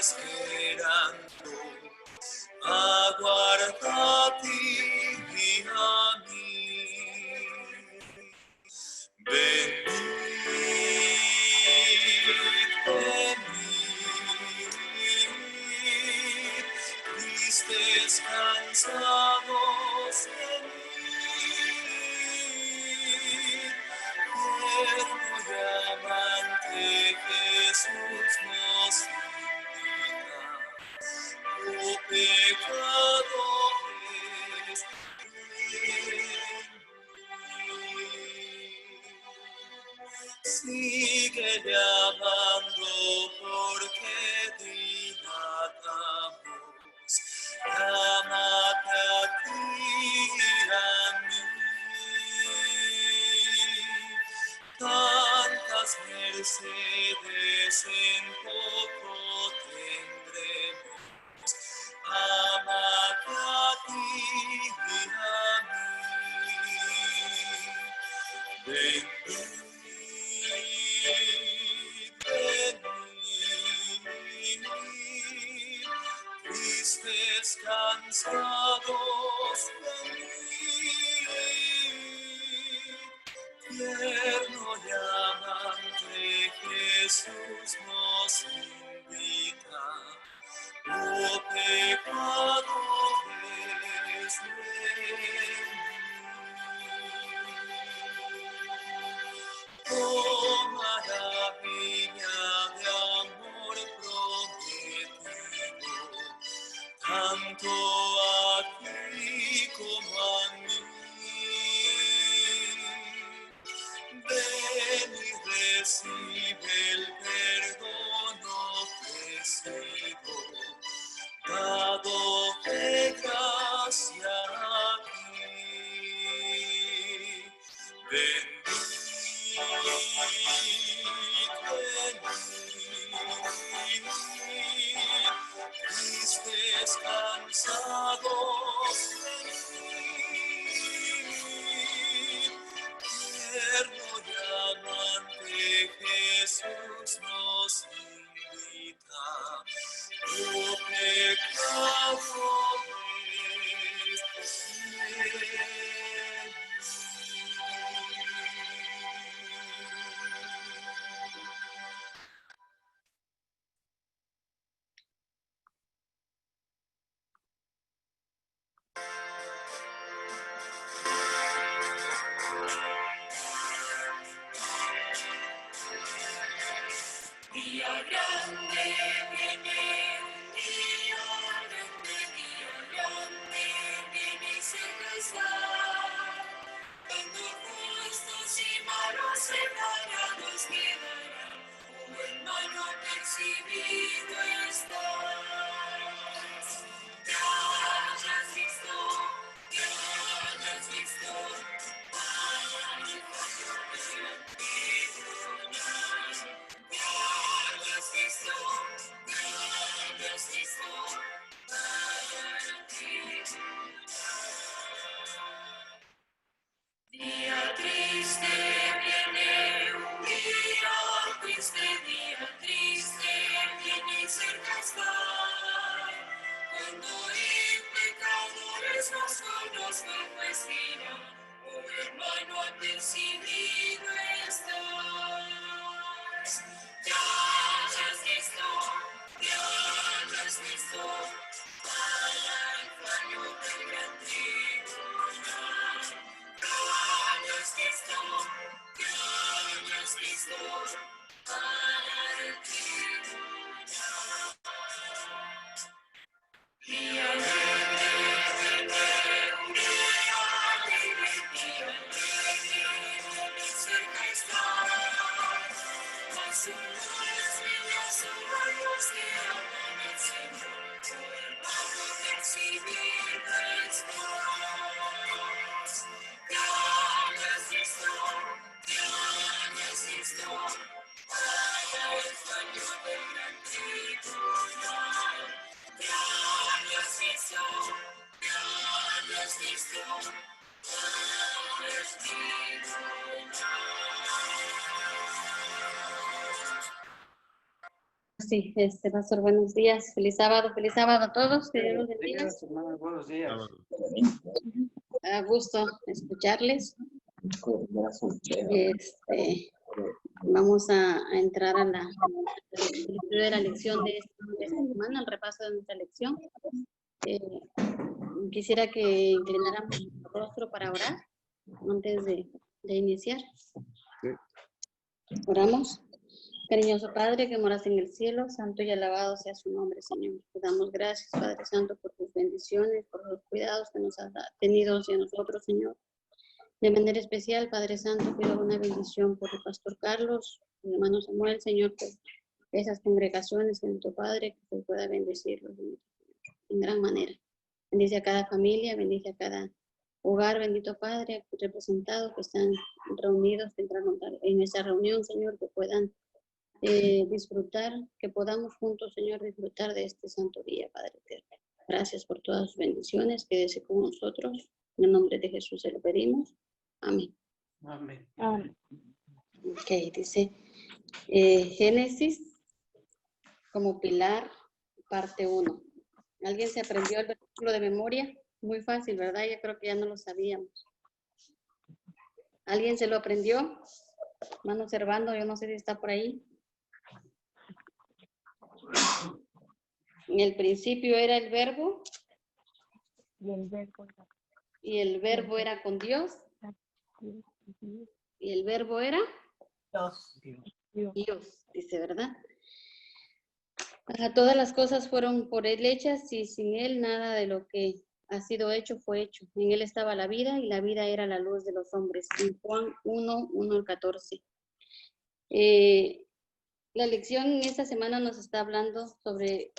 esperando, aguarda a ti y a mí. Venid, tristes, cansados, venid, tierno y amante Jesús nos invita, oh pecadores, sigue llamando porque dilatamos, llámate a ti y a mí. Tantas mercedes en poco tendremos, ámate a ti y a mí. Venid, tristes, cansados, venid, tierno y amante Jesús nos invita, oh pecadores, venid. Oh maravilla de amor prometido, tanto a ti como a mí. Ven y recibe el perdón ofrecido, dado de gracia aquí. Venid, tristes, cansados, venid, tierno y amante Jesús nos invita, oh pecadores, Día grande viene, un día grande viene y cerca está. Cuando justos y malos separados quedarán, como hermano percibido estás. Ya hayas visto, ya hayas visto, al Hijo del tribunal. Ya hayas visto, al tribunal. Día triste viene, un día triste viene y cerca está. Cuando en pecadores nos conozcan, pues dirán, Sí, pastor, buenos días. Feliz sábado a todos. Que Dios los bendiga. Días, hermanos, buenos días. A gusto escucharles. Vamos a entrar a la lección de esta semana, al repaso de nuestra lección. Quisiera que inclináramos nuestro rostro para orar antes de iniciar. Oramos. Cariñoso Padre, que moras en el cielo, santo y alabado sea su nombre, Señor. Te damos gracias, Padre Santo, por tus bendiciones, por los cuidados que nos has tenido hacia nosotros, Señor. De manera especial, Padre Santo, pido una bendición por el pastor Carlos, el hermano Samuel, Señor, por esas congregaciones, Santo Padre, que pueda bendecirlos en gran manera. Bendice a cada familia, bendice a cada hogar, bendito Padre, representado, que están reunidos, que entraron en esa reunión, Señor, que puedan disfrutar, que podamos juntos, Señor, disfrutar de este santo día, Padre eterno. Gracias por todas sus bendiciones, quédese con nosotros. En el nombre de Jesús se lo pedimos. Amén. Amén. Ok, dice Génesis como pilar, parte 1. ¿Alguien se aprendió el versículo de memoria? Muy fácil, ¿verdad? Yo creo que ya no lo sabíamos. ¿Alguien se lo aprendió? Hermano Servando, yo no sé si está por ahí. En el principio era el verbo. Y el verbo era con Dios. Y el verbo era Dios, dice, ¿verdad? Todas las cosas fueron por él hechas y sin él nada de lo que ha sido hecho fue hecho. En él estaba la vida y la vida era la luz de los hombres. En Juan 1:1-14. La lección en esta semana nos está hablando sobre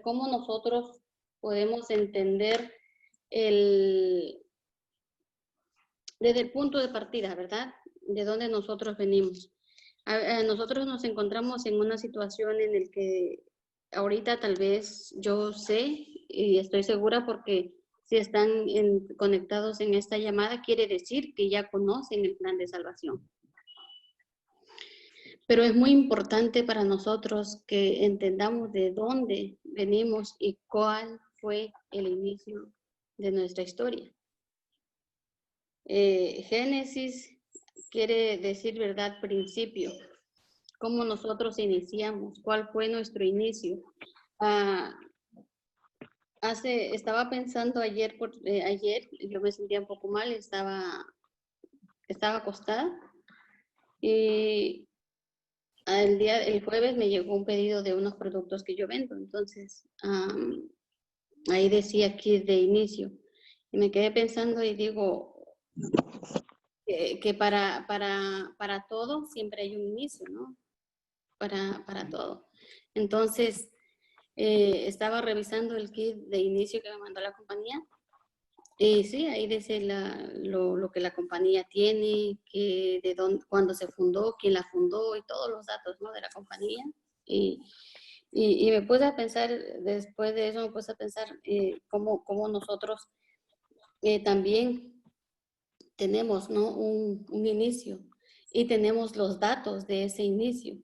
cómo nosotros podemos entender desde el punto de partida, ¿verdad? De dónde nosotros venimos. Nosotros nos encontramos en una situación en la que ahorita tal vez yo sé y estoy segura porque si están conectados en esta llamada quiere decir que ya conocen el plan de salvación. Pero es muy importante para nosotros que entendamos de dónde venimos y cuál fue el inicio de nuestra historia. Génesis quiere decir, ¿verdad? Principio. Cómo nosotros iniciamos, cuál fue nuestro inicio. Estaba pensando ayer, yo me sentía un poco mal, estaba acostada y el jueves me llegó un pedido de unos productos que yo vendo, entonces ahí decía aquí de inicio y me quedé pensando y digo que para todo siempre hay un inicio, ¿no? Para todo. Entonces estaba revisando el kit de inicio que me mandó la compañía. Y sí, ahí dice lo que la compañía tiene, cuándo se fundó, quién la fundó y todos los datos, ¿no? De la compañía. Y me puse a pensar, después de eso me puse a pensar cómo nosotros también tenemos, ¿no? un inicio y tenemos los datos de ese inicio.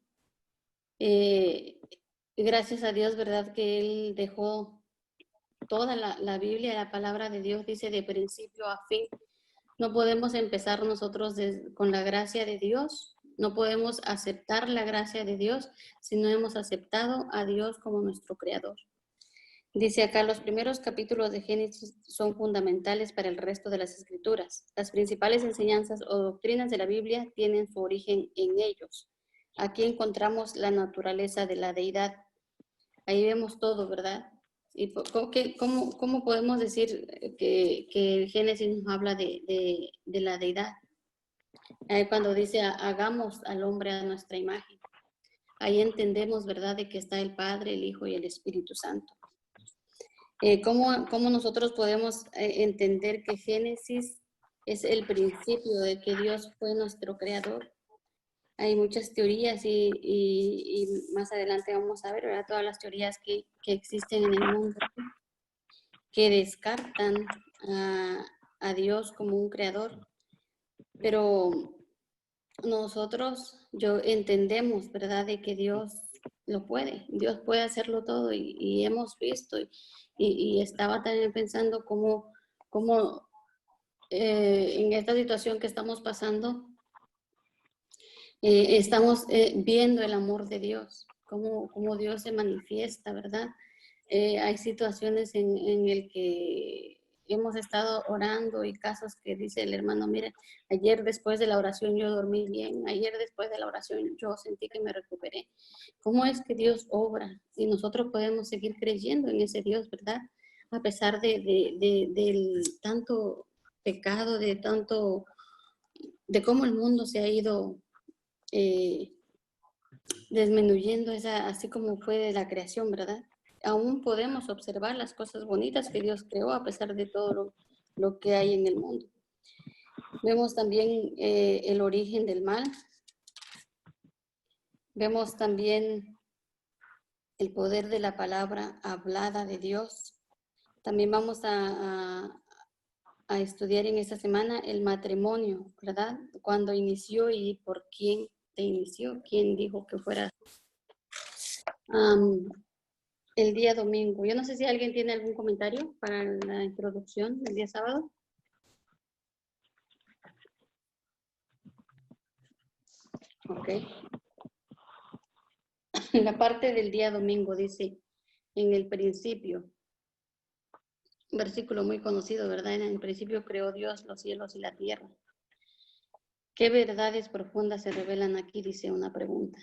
Gracias a Dios, ¿verdad? Que Él dejó toda la Biblia, la palabra de Dios dice de principio a fin. No podemos empezar nosotros con la gracia de Dios, no podemos aceptar la gracia de Dios si no hemos aceptado a Dios como nuestro creador. Dice acá, los primeros capítulos de Génesis son fundamentales para el resto de las escrituras. Las principales enseñanzas o doctrinas de la Biblia tienen su origen en ellos. Aquí encontramos la naturaleza de la deidad. Ahí vemos todo, ¿verdad? ¿Y cómo podemos decir que el Génesis nos habla de la deidad? Cuando dice, hagamos al hombre a nuestra imagen. Ahí entendemos, ¿verdad?, de que está el Padre, el Hijo y el Espíritu Santo. ¿Cómo nosotros podemos entender que Génesis es el principio de que Dios fue nuestro creador? Hay muchas teorías y más adelante vamos a ver, ¿verdad?, todas las teorías que existen en el mundo que descartan a Dios como un creador. Pero nosotros entendemos, ¿verdad?, de que Dios lo puede. Dios puede hacerlo todo y hemos visto y estaba también pensando cómo en esta situación que estamos pasando, estamos viendo el amor de Dios, cómo Dios se manifiesta, ¿verdad? Hay situaciones en el que hemos estado orando y casos que dice el hermano, mire, ayer después de la oración yo dormí bien, ayer después de la oración yo sentí que me recuperé. ¿Cómo es que Dios obra? Y nosotros podemos seguir creyendo en ese Dios, ¿verdad? A pesar del tanto pecado, de cómo el mundo se ha ido disminuyendo, así como fue de la creación, ¿verdad? Aún podemos observar las cosas bonitas que Dios creó a pesar de todo lo que hay en el mundo. Vemos también el origen del mal. Vemos también el poder de la palabra hablada de Dios. También vamos a estudiar en esta semana el matrimonio, ¿verdad? Cuando inició y por quién te inició, quién dijo que fuera el día domingo. Yo no sé si alguien tiene algún comentario para la introducción del día sábado. Ok. La parte del día domingo dice, en el principio, un versículo muy conocido, ¿verdad? En el principio creó Dios los cielos y la tierra. ¿Qué verdades profundas se revelan aquí? Dice una pregunta.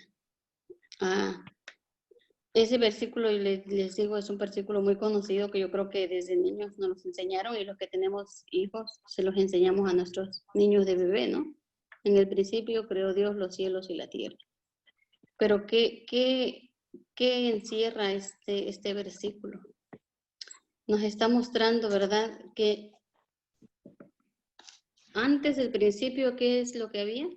Ese versículo, y les digo, es un versículo muy conocido que yo creo que desde niños nos los enseñaron y los que tenemos hijos se los enseñamos a nuestros niños de bebé, ¿no? En el principio creó Dios los cielos y la tierra. Pero ¿qué encierra este versículo? Nos está mostrando, ¿verdad? Que antes del principio, ¿qué es lo que había?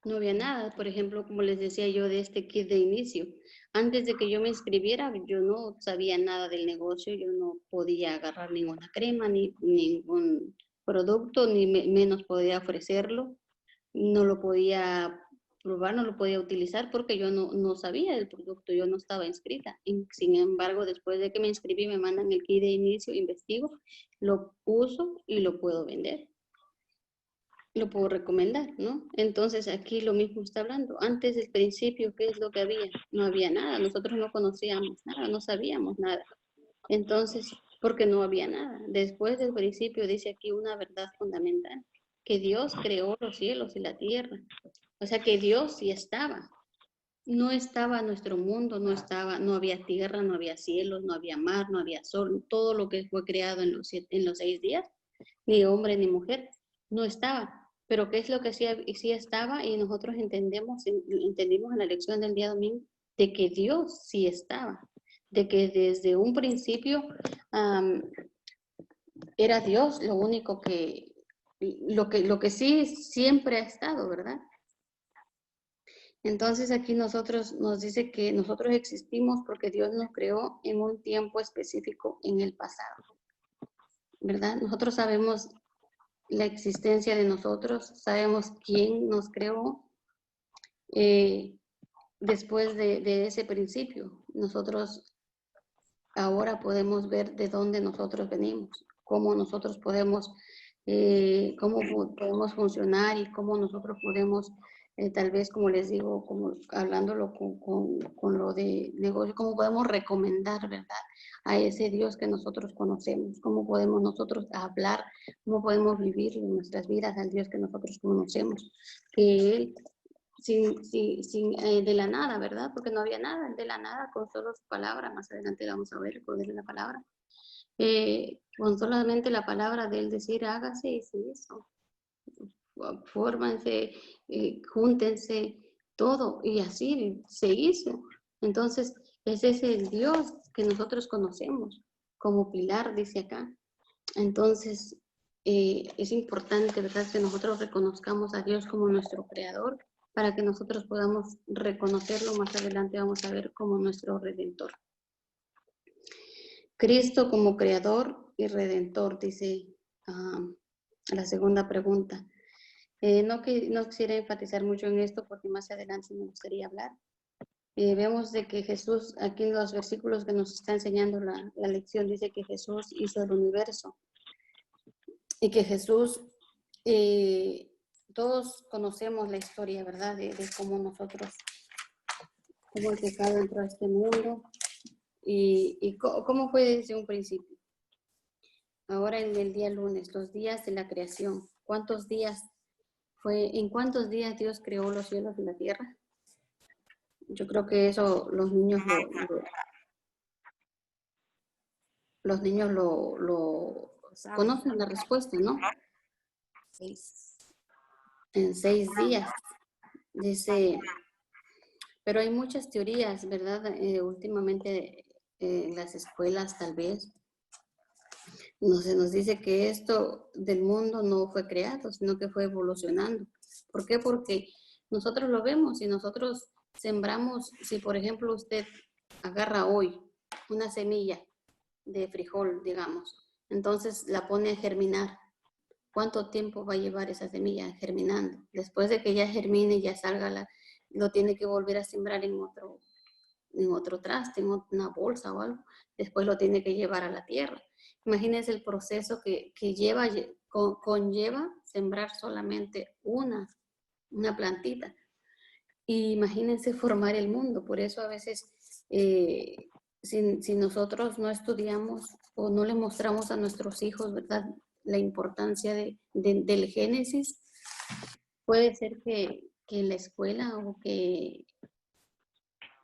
No había nada. Por ejemplo, como les decía yo de este kit de inicio. Antes de que yo me inscribiera, yo no sabía nada del negocio, yo no podía agarrar ninguna crema, ni ningún producto, ni menos podía ofrecerlo. No lo podía probar, no lo podía utilizar porque yo no sabía del producto, yo no estaba inscrita. Sin embargo, después de que me inscribí, me mandan el kit de inicio, investigo, lo uso y lo puedo vender. Lo puedo recomendar, ¿no? Entonces aquí lo mismo está hablando. Antes del principio, ¿qué es lo que había? No había nada, nosotros no conocíamos nada, no sabíamos nada. Entonces, porque no había nada. Después del principio dice aquí una verdad fundamental, que Dios creó los cielos y la tierra. O sea que Dios sí estaba. No estaba nuestro mundo, no había tierra, no había cielos, no había mar, no había sol, todo lo que fue creado en los 6 días, ni hombre ni mujer, no estaba. Pero ¿qué es lo que sí estaba? Y nosotros entendimos en la lección del día domingo, de que Dios sí estaba, de que desde un principio era Dios lo único lo que sí siempre ha estado, ¿verdad? Entonces aquí nos dice que nosotros existimos porque Dios nos creó en un tiempo específico en el pasado, ¿verdad? Nosotros sabemos la existencia de nosotros, sabemos quién nos creó después de ese principio. Nosotros ahora podemos ver de dónde nosotros venimos, cómo nosotros podemos funcionar y cómo nosotros podemos, tal vez, como les digo, como hablándolo con lo de negocio, cómo podemos recomendar, ¿verdad?, a ese Dios que nosotros conocemos, cómo podemos nosotros hablar, cómo podemos vivir nuestras vidas al Dios que nosotros conocemos, que Él de la nada, ¿verdad? Porque no había nada, de la nada, con solo su palabra. Más adelante vamos a ver el poder de la palabra. Con solamente la palabra de él decir, hágase, y se hizo. Fórmense, júntense, todo, y así se hizo. Entonces, ese es el Dios que nosotros conocemos, como pilar, dice acá. Entonces, es importante, ¿verdad?, que nosotros reconozcamos a Dios como nuestro creador, para que nosotros podamos reconocerlo. Más adelante vamos a ver como nuestro redentor. Cristo como creador y redentor, dice la segunda pregunta. No quisiera enfatizar mucho en esto porque más adelante me gustaría hablar. Vemos de que Jesús, aquí en los versículos que nos está enseñando la lección, dice que Jesús hizo el universo y que Jesús, todos conocemos la historia, ¿verdad? De cómo cómo el pecado entró a este mundo y cómo fue desde un principio. Ahora en el día lunes, los días de la creación, ¿en cuántos días Dios creó los cielos y la tierra? Yo creo que eso los niños lo conocen la respuesta, ¿no? 6. En 6 días. Dice, pero hay muchas teorías, ¿verdad? Últimamente en las escuelas tal vez se nos dice que esto del mundo no fue creado, sino que fue evolucionando. ¿Por qué? Porque nosotros lo vemos y nosotros sembramos, si por ejemplo usted agarra hoy una semilla de frijol, digamos, entonces la pone a germinar. ¿Cuánto tiempo va a llevar esa semilla germinando? Después de que ya germine, ya salga, lo tiene que volver a sembrar en otro traste, en una bolsa o algo. Después lo tiene que llevar a la tierra. Imagínense el proceso que conlleva sembrar solamente una plantita. Y imagínense formar el mundo. Por eso a veces, si nosotros no estudiamos o no le mostramos a nuestros hijos, ¿verdad?, la importancia del Génesis, puede ser que en la escuela o que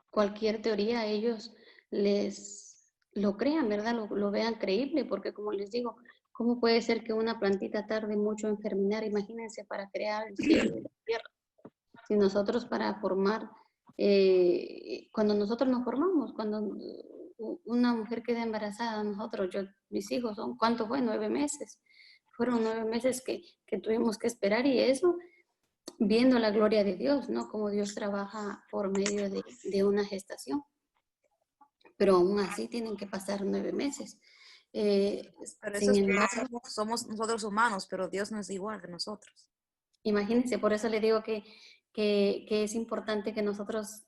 cualquier teoría ellos lo crean, ¿verdad? Lo vean creíble, porque como les digo, ¿cómo puede ser que una plantita tarde mucho en germinar? Imagínense para crear el cielo y la tierra. Si nosotros para formar, cuando nosotros nos formamos, cuando una mujer queda embarazada, mis hijos ¿cuánto fue? 9 meses. Fueron 9 meses que tuvimos que esperar y eso viendo la gloria de Dios, ¿no? Como Dios trabaja por medio de una gestación. Pero aún así tienen que pasar 9 meses. Pero eso somos nosotros humanos, pero Dios no es igual que nosotros. Imagínense, por eso le digo que es importante que nosotros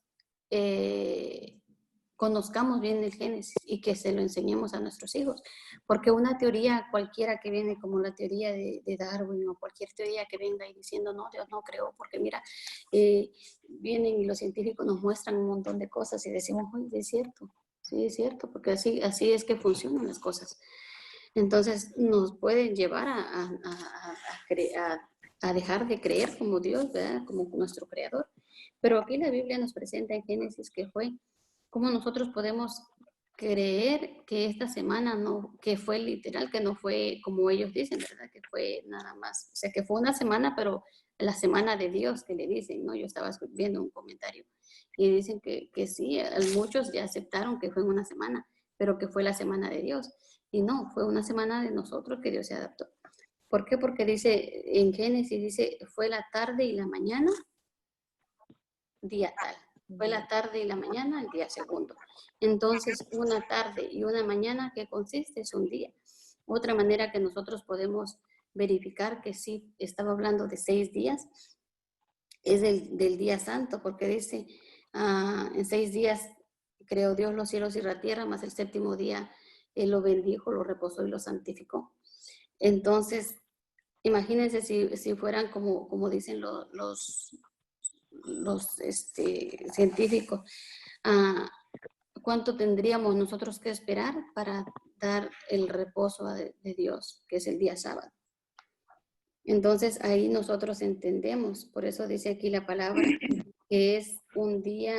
conozcamos bien el Génesis y que se lo enseñemos a nuestros hijos, porque una teoría cualquiera que viene como la teoría de Darwin o cualquier teoría que venga y diciendo no, Dios no creó, porque mira, vienen y los científicos nos muestran un montón de cosas y decimos, oye, es cierto, sí es cierto, porque así es que funcionan las cosas. Entonces nos pueden llevar a dejar de creer como Dios, ¿verdad?, como nuestro creador. Pero aquí la Biblia nos presenta en Génesis que fue cómo nosotros podemos creer que esta semana que fue literal, que no fue como ellos dicen, ¿verdad? Que fue nada más, o sea, que fue una semana, pero la semana de Dios que le dicen, ¿no? Yo estaba viendo un comentario y dicen que sí, muchos ya aceptaron que fue una semana, pero que fue la semana de Dios. Y no, fue una semana de nosotros que Dios se adaptó. ¿Por qué? Porque dice, en Génesis dice, fue la tarde y la mañana, día tal. Fue la tarde y la mañana, el día segundo. Entonces, una tarde y una mañana, ¿qué consiste? Es un día. Otra manera que nosotros podemos verificar que sí estaba hablando de 6 días es del día santo, porque dice, en 6 días creó Dios los cielos y la tierra, más el séptimo día Él lo bendijo, lo reposó y lo santificó. Entonces, imagínense si fueran como dicen los científicos, ¿cuánto tendríamos nosotros que esperar para dar el reposo de Dios, que es el día sábado? Entonces ahí nosotros entendemos, por eso dice aquí la palabra, que es un día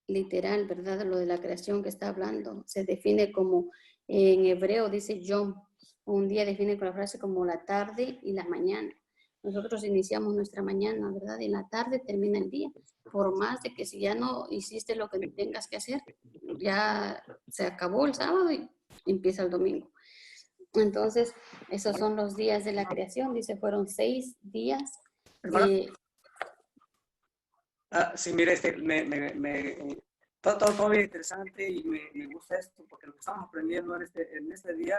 literal, ¿verdad? Lo de la creación que está hablando, se define como, en hebreo dice yom, un día define con la frase como la tarde y la mañana. Nosotros iniciamos nuestra mañana, ¿verdad? Y en la tarde termina el día. Por más de que si ya no hiciste lo que tengas que hacer, ya se acabó el sábado y empieza el domingo. Entonces, esos son los días de la creación. Dice, fueron 6 días. Sí, mire, todo fue bien interesante y me gusta esto porque lo que estamos aprendiendo en este día,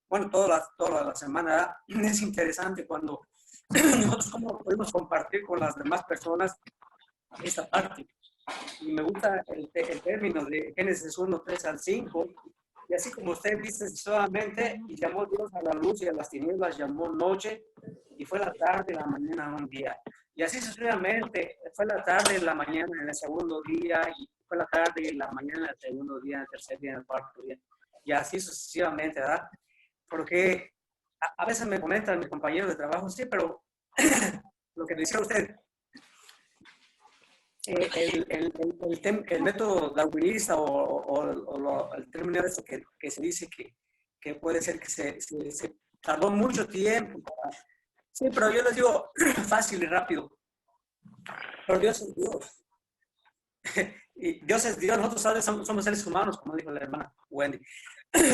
bueno, toda la semana es interesante cuando nosotros cómo podemos compartir con las demás personas esta parte. Y me gusta el término de Génesis 1, 3 al 5. Y así como usted dice, solamente y llamó Dios a la luz y a las tinieblas llamó noche, y fue la tarde y la mañana un día. Y así sucesivamente, fue la tarde y la mañana en el segundo día, y fue la tarde y la mañana en el segundo día, en el tercer día, en el cuarto día. Y así sucesivamente, ¿verdad? Porque a veces me comentan mis compañeros de trabajo, sí, pero lo que decía usted, el método darwinista o el término de eso que se dice que puede ser que se tardó mucho tiempo. Sí, pero yo les digo fácil y rápido. Pero Dios es Dios. Y Dios es Dios. Nosotros ¿sabes? Somos seres humanos, como dijo la hermana Wendy.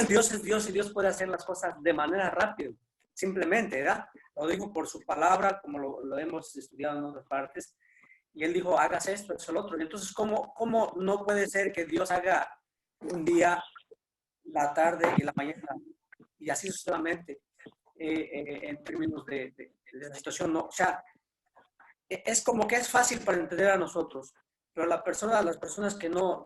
Dios es Dios y Dios puede hacer las cosas de manera rápida. Simplemente, ¿verdad? Lo dijo por su palabra, como lo hemos estudiado en otras partes. Y él dijo, hagas esto, eso, lo otro. Y entonces, ¿cómo no puede ser que Dios haga un día, la tarde y la mañana? Y así sucesivamente, en términos de la situación. No, o sea, es como que es fácil para entender a nosotros, pero las personas que no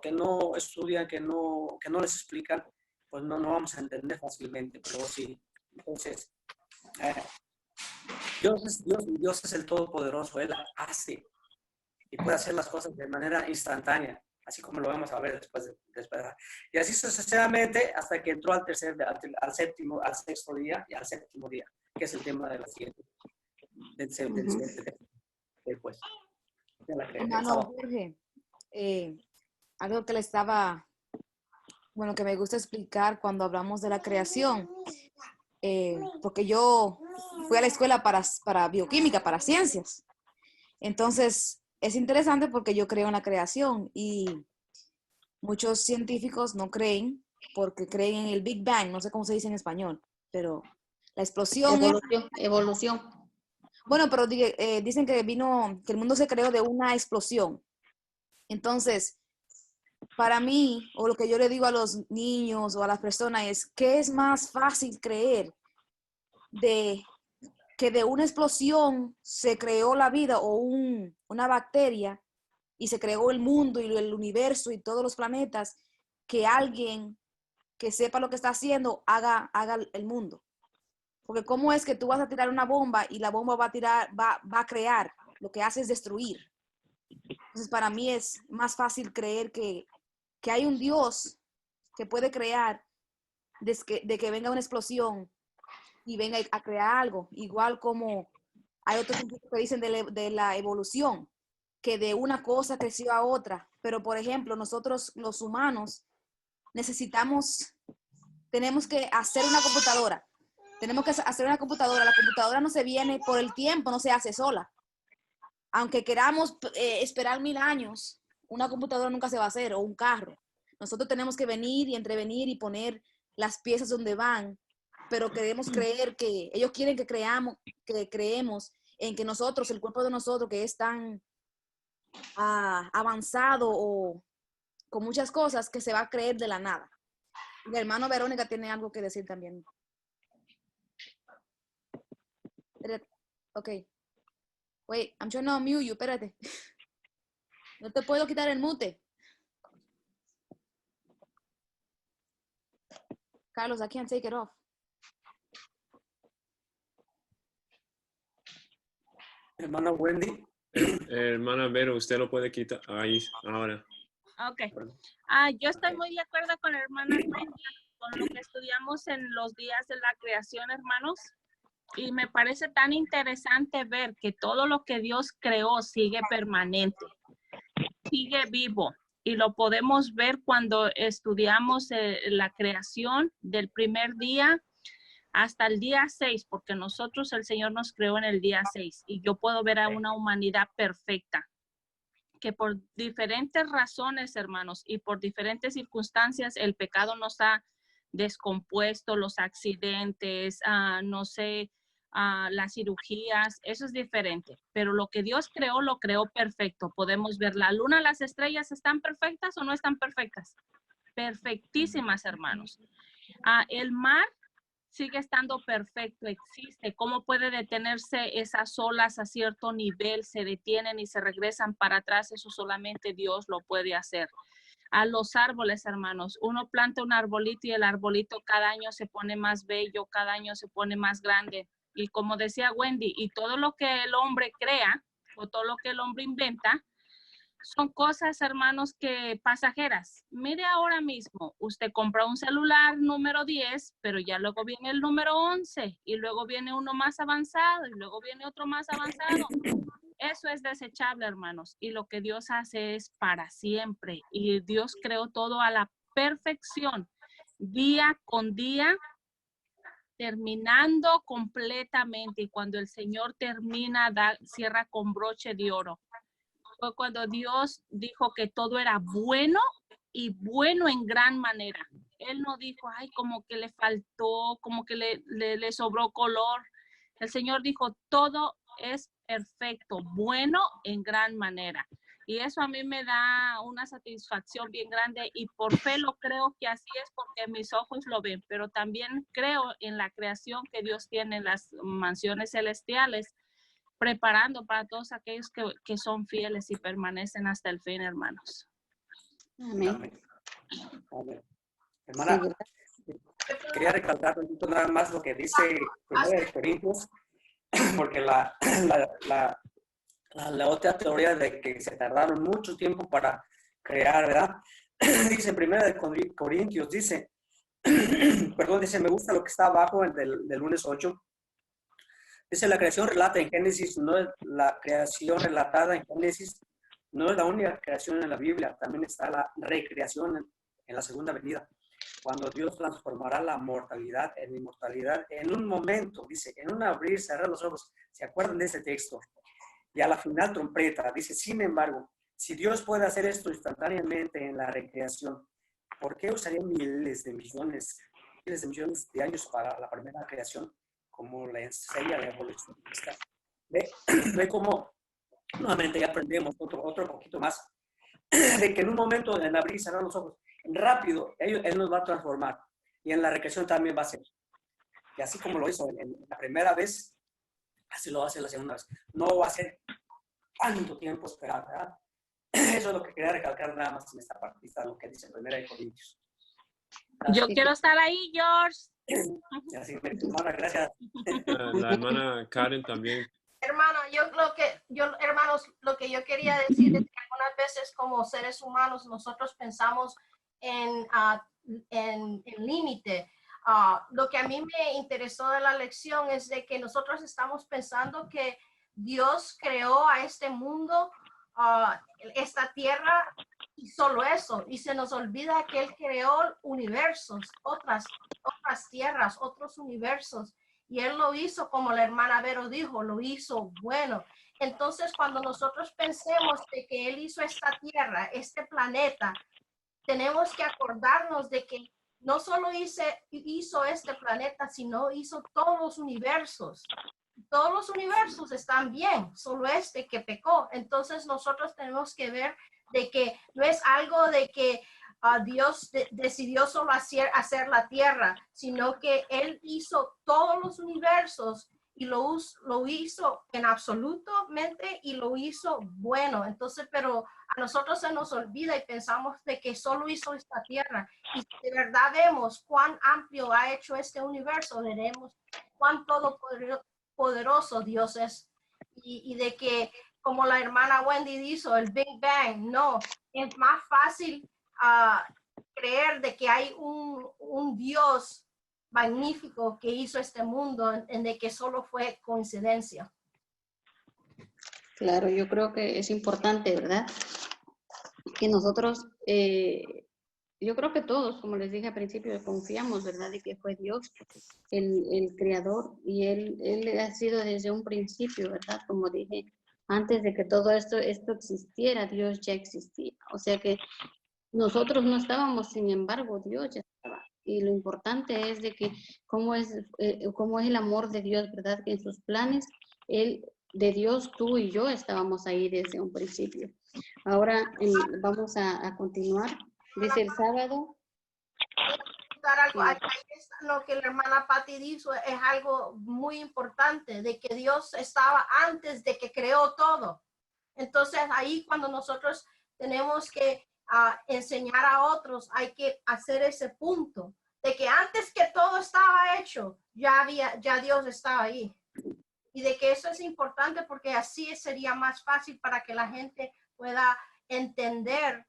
estudian, que no les explican, pues no vamos a entender fácilmente, pero sí. Entonces, Dios es Dios y Dios es el Todopoderoso. Él hace y puede hacer las cosas de manera instantánea, así como lo vamos a ver después. Y así sucesivamente hasta que entró al sexto día y al séptimo día, que es el tema de la siguiente, del siguiente después. Hermano Jorge, algo que le estaba, bueno, que me gusta explicar cuando hablamos de la creación, porque yo fui a la escuela para bioquímica, para ciencias. Entonces, es interesante porque yo creo en la creación y muchos científicos no creen porque creen en el Big Bang, no sé cómo se dice en español, pero la explosión es... Evolución. Bueno, pero dicen que que el mundo se creó de una explosión. Entonces, para mí, o lo que yo le digo a los niños o a las personas es, ¿qué es más fácil creer que de una explosión se creó la vida o una bacteria y se creó el mundo y el universo y todos los planetas, que alguien que sepa lo que está haciendo haga el mundo? Porque ¿cómo es que tú vas a tirar una bomba y la bomba va a crear? Lo que hace es destruir. Entonces, para mí es más fácil creer que hay un Dios que puede crear de que venga una explosión y venga a crear algo. Igual como hay otros que dicen de la evolución, que de una cosa creció a otra. Pero, por ejemplo, nosotros los humanos tenemos que hacer una computadora. Tenemos que hacer una computadora. La computadora no se viene por el tiempo, no se hace sola. Aunque queramos esperar 1000 años, una computadora nunca se va a hacer, o un carro. Nosotros tenemos que venir y entrevenir y poner las piezas donde van, pero queremos creer que ellos quieren que creemos en que nosotros, el cuerpo de nosotros, que es tan avanzado o con muchas cosas, que se va a creer de la nada. Mi hermano Verónica tiene algo que decir también. Ok. Wait, I'm trying to unmute you, espérate. No te puedo quitar el mute. Carlos, I can't take it off. Hermana Wendy. Hermana Vero, usted lo puede quitar ahí ahora. Ok. Yo estoy muy de acuerdo con la hermana Wendy, con lo que estudiamos en los días de la creación, hermanos. Y me parece tan interesante ver que todo lo que Dios creó sigue permanente, sigue vivo. Y lo podemos ver cuando estudiamos la creación del primer día hasta el día 6, porque nosotros, el Señor nos creó en el día 6. Y yo puedo ver a una humanidad perfecta, que por diferentes razones, hermanos, y por diferentes circunstancias, el pecado nos ha descompuesto, los accidentes, no sé, las cirugías, eso es diferente. Pero lo que Dios creó, lo creó perfecto. Podemos ver la luna, las estrellas, ¿están perfectas o no están perfectas? Perfectísimas, hermanos. El mar sigue estando perfecto, existe. ¿Cómo puede detenerse esas olas a cierto nivel? Se detienen y se regresan para atrás. Eso solamente Dios lo puede hacer. A los árboles, hermanos, uno planta un arbolito y el arbolito cada año se pone más bello, cada año se pone más grande. Y como decía Wendy, y todo lo que el hombre crea o todo lo que el hombre inventa, son cosas, hermanos, que pasajeras. Mire ahora mismo, usted compra un celular número 10, pero ya luego viene el número 11 y luego viene uno más avanzado y luego viene otro más avanzado. Eso es desechable, hermanos, y lo que Dios hace es para siempre. Y Dios creó todo a la perfección, día con día, terminando completamente. Y cuando el Señor termina, cierra con broche de oro. Fue cuando Dios dijo que todo era bueno y bueno en gran manera. Él no dijo, ay, como que le faltó, como que le sobró color. El Señor dijo, todo es perfecto, bueno en gran manera. Y eso a mí me da una satisfacción bien grande y por fe lo creo que así es porque mis ojos lo ven, pero también creo en la creación que Dios tiene en las mansiones celestiales, preparando para todos aquellos que son fieles y permanecen hasta el fin, hermanos. Amén. Amén. Amén. Hermana, quería recalcar un poquito nada más lo que dice 1 Corintios, porque la otra teoría de que se tardaron mucho tiempo para crear, ¿verdad? Dice en 1 Corintios, dice, perdón, dice, me gusta lo que está abajo del lunes 8. Dice, la creación relata en Génesis, no es la creación relatada en Génesis, no es la única creación en la Biblia, también está la recreación en la segunda venida, cuando Dios transformará la mortalidad en inmortalidad en un momento, dice, en un abrir, cerrar los ojos. ¿Se acuerdan de ese texto? Y a la final trompeta, dice, sin embargo, si Dios puede hacer esto instantáneamente en la recreación, ¿por qué usaría miles de millones de años para la primera creación? Como la enseña la evolución. Ve cómo nuevamente ya aprendemos otro poquito más de que en un momento en abrir y cerrar los ojos, rápido, Él nos va a transformar. Y en la recreación también va a ser. Y así como lo hizo en la primera vez, así lo hace la segunda vez. No va a ser tanto tiempo esperar, ¿verdad? Eso es lo que quería recalcar nada más en esta partida, lo que dice 1 Corintios. Yo quiero estar ahí, George. Así, hermana, gracias. La hermana Karen también. Hermano, hermanos, lo que yo quería decir es que algunas veces como seres humanos nosotros pensamos en límite. Lo que a mí me interesó de la lección es de que nosotros estamos pensando que Dios creó a este mundo, esta tierra, y solo eso, y se nos olvida que Él creó universos, otras tierras, otros universos, y Él lo hizo, como la hermana Vero dijo, lo hizo bueno. Entonces, cuando nosotros pensemos de que Él hizo esta tierra, este planeta, tenemos que acordarnos de que no solo hizo este planeta, sino hizo todos los universos. Todos los universos están bien, solo este que pecó. Entonces, nosotros tenemos que ver de que no es algo de que Dios decidió solo hacer la tierra, sino que Él hizo todos los universos y lo hizo en absolutamente y lo hizo bueno. Entonces, pero a nosotros se nos olvida y pensamos de que solo hizo esta tierra. Y de verdad vemos cuán amplio ha hecho este universo, veremos cuán todopoderoso Dios es. Y de que, como la hermana Wendy dijo, el Big Bang, no, es más fácil creer de que hay un Dios magnífico que hizo este mundo en de que solo fue coincidencia. Claro, yo creo que es importante, ¿verdad? Que nosotros, yo creo que todos, como les dije al principio, confiamos, ¿verdad? De que fue Dios el creador y él ha sido desde un principio, ¿verdad? Como dije, antes de que todo esto existiera, Dios ya existía. O sea que nosotros no estábamos, sin embargo, Dios ya estaba. Y lo importante es de que cómo es el amor de Dios, ¿verdad? Que en sus planes, de Dios, tú y yo estábamos ahí desde un principio. Ahora vamos a continuar. Dice el sábado. aportar algo. Sí. Ahí está lo que la hermana Patti dijo, es algo muy importante, de que Dios estaba antes de que creó todo. Entonces ahí cuando nosotros tenemos que enseñar a otros, hay que hacer ese punto de que antes que todo estaba hecho, ya Dios estaba ahí. Y de que eso es importante porque así sería más fácil para que la gente pueda entender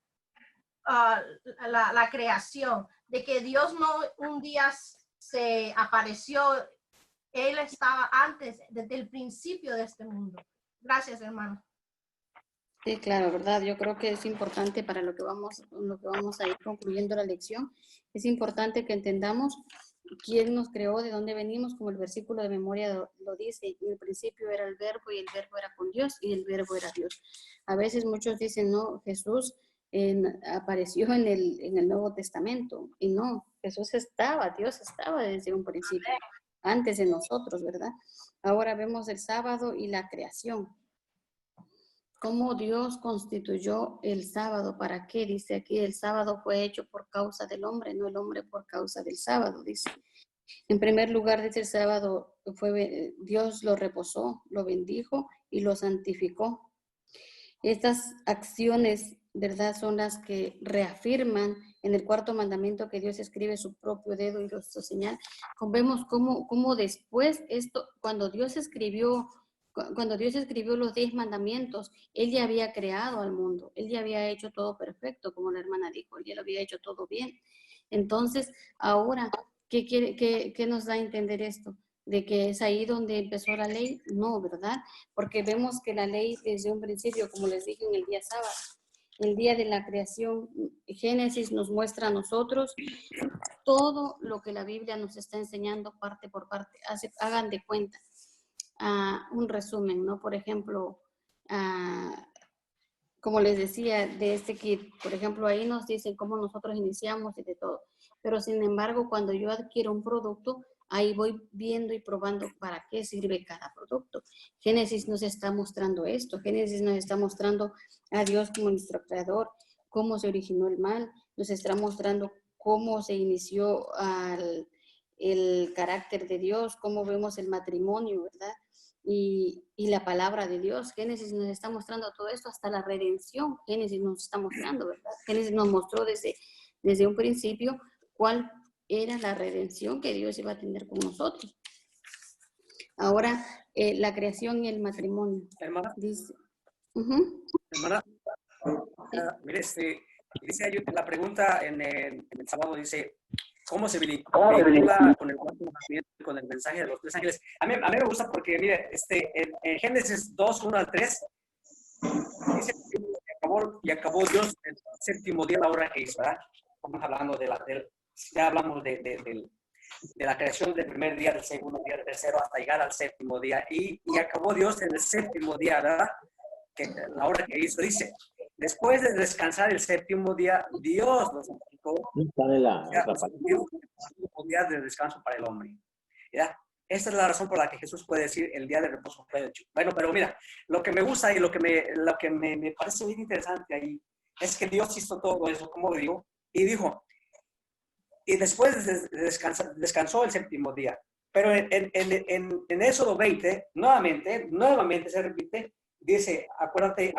la creación, de que Dios no un día se apareció, Él estaba antes, desde el principio de este mundo. Gracias, hermano. Sí, claro, ¿verdad? Yo creo que es importante para lo que vamos a ir concluyendo la lección. Es importante que entendamos quién nos creó, de dónde venimos, como el versículo de memoria lo dice. En el principio era el verbo y el verbo era con Dios y el verbo era Dios. A veces muchos dicen, no, Jesús apareció en el Nuevo Testamento. Y no, Jesús estaba, Dios estaba desde un principio, antes de nosotros, ¿verdad? Ahora vemos el sábado y la creación. ¿Cómo Dios constituyó el sábado? ¿Para qué? Dice aquí, el sábado fue hecho por causa del hombre, no el hombre por causa del sábado, dice. En primer lugar, dice el sábado, Dios lo reposó, lo bendijo y lo santificó. Estas acciones, ¿verdad?, son las que reafirman en el cuarto mandamiento que Dios escribe su propio dedo y su señal. Vemos cómo después esto, cuando Dios escribió los 10 mandamientos, Él ya había creado al mundo, Él ya había hecho todo perfecto, como la hermana dijo, Él ya lo había hecho todo bien. Entonces, ahora, ¿qué nos da a entender esto? ¿De que es ahí donde empezó la ley? No, ¿verdad? Porque vemos que la ley desde un principio, como les dije en el día sábado, el día de la creación, Génesis nos muestra a nosotros todo lo que la Biblia nos está enseñando parte por parte. Hagan de cuenta. Un resumen, ¿no? Por ejemplo, como les decía, de este kit, por ejemplo, ahí nos dicen cómo nosotros iniciamos y de todo. Pero sin embargo, cuando yo adquiero un producto, ahí voy viendo y probando para qué sirve cada producto. Génesis nos está mostrando esto. Génesis nos está mostrando a Dios como nuestro creador, cómo se originó el mal, nos está mostrando cómo se inició el carácter de Dios, cómo vemos el matrimonio, ¿verdad? Y la palabra de Dios. Génesis nos está mostrando todo esto, hasta la redención. Génesis nos está mostrando, ¿verdad? Génesis nos mostró desde un principio cuál era la redención que Dios iba a tener con nosotros. Ahora, la creación y el matrimonio. Hermana, Dice, hermana, mire, dice ahí la pregunta en el sábado, dice, ¿cómo se vincula con el cuarto mandamiento, con el mensaje de los 3 ángeles? A mí me gusta porque, mire, en Génesis 2, 1 al 3, dice y acabó Dios el séptimo día la obra que hizo, ¿verdad? Estamos hablando ya hablamos de la creación del primer día, del segundo día, del tercero, hasta llegar al séptimo día. Y acabó Dios en el séptimo día, ¿verdad? La obra que hizo, dice, después de descansar el séptimo día, Dios lo santificó. Un día de descanso para el hombre. ¿Ya? Esta es la razón por la que Jesús puede decir el día de reposo fue hecho. Bueno, pero mira, lo que me gusta y lo que me parece bien interesante ahí es que Dios hizo todo eso, como digo, y dijo, y después descansó el séptimo día. Pero en Éxodo 20, nuevamente se repite, dice, acuérdate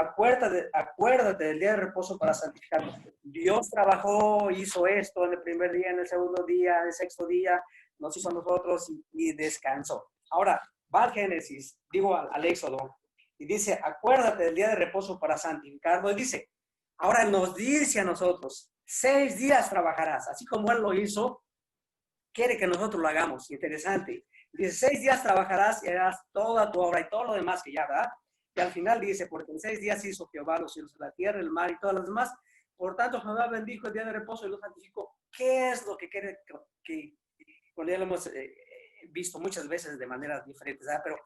del día de reposo para santificarlo. Dios trabajó, hizo esto en el primer día, en el segundo día, en el sexto día, nos hizo a nosotros y descansó. Ahora, va al Génesis, al Éxodo, y dice, acuérdate del día de reposo para santificarlo. Y dice, ahora nos dice a nosotros, 6 días trabajarás, así como Él lo hizo, quiere que nosotros lo hagamos. Interesante. Dice, 6 días trabajarás y harás toda tu obra y todo lo demás que ya, ¿verdad? Y al final dice, porque en 6 días hizo Jehová los cielos, la tierra, el mar y todas las demás. Por tanto, Jehová bendijo el día de reposo y lo santificó. ¿Qué es lo que quiere que ya lo hemos visto muchas veces de maneras diferentes, ¿verdad? Pero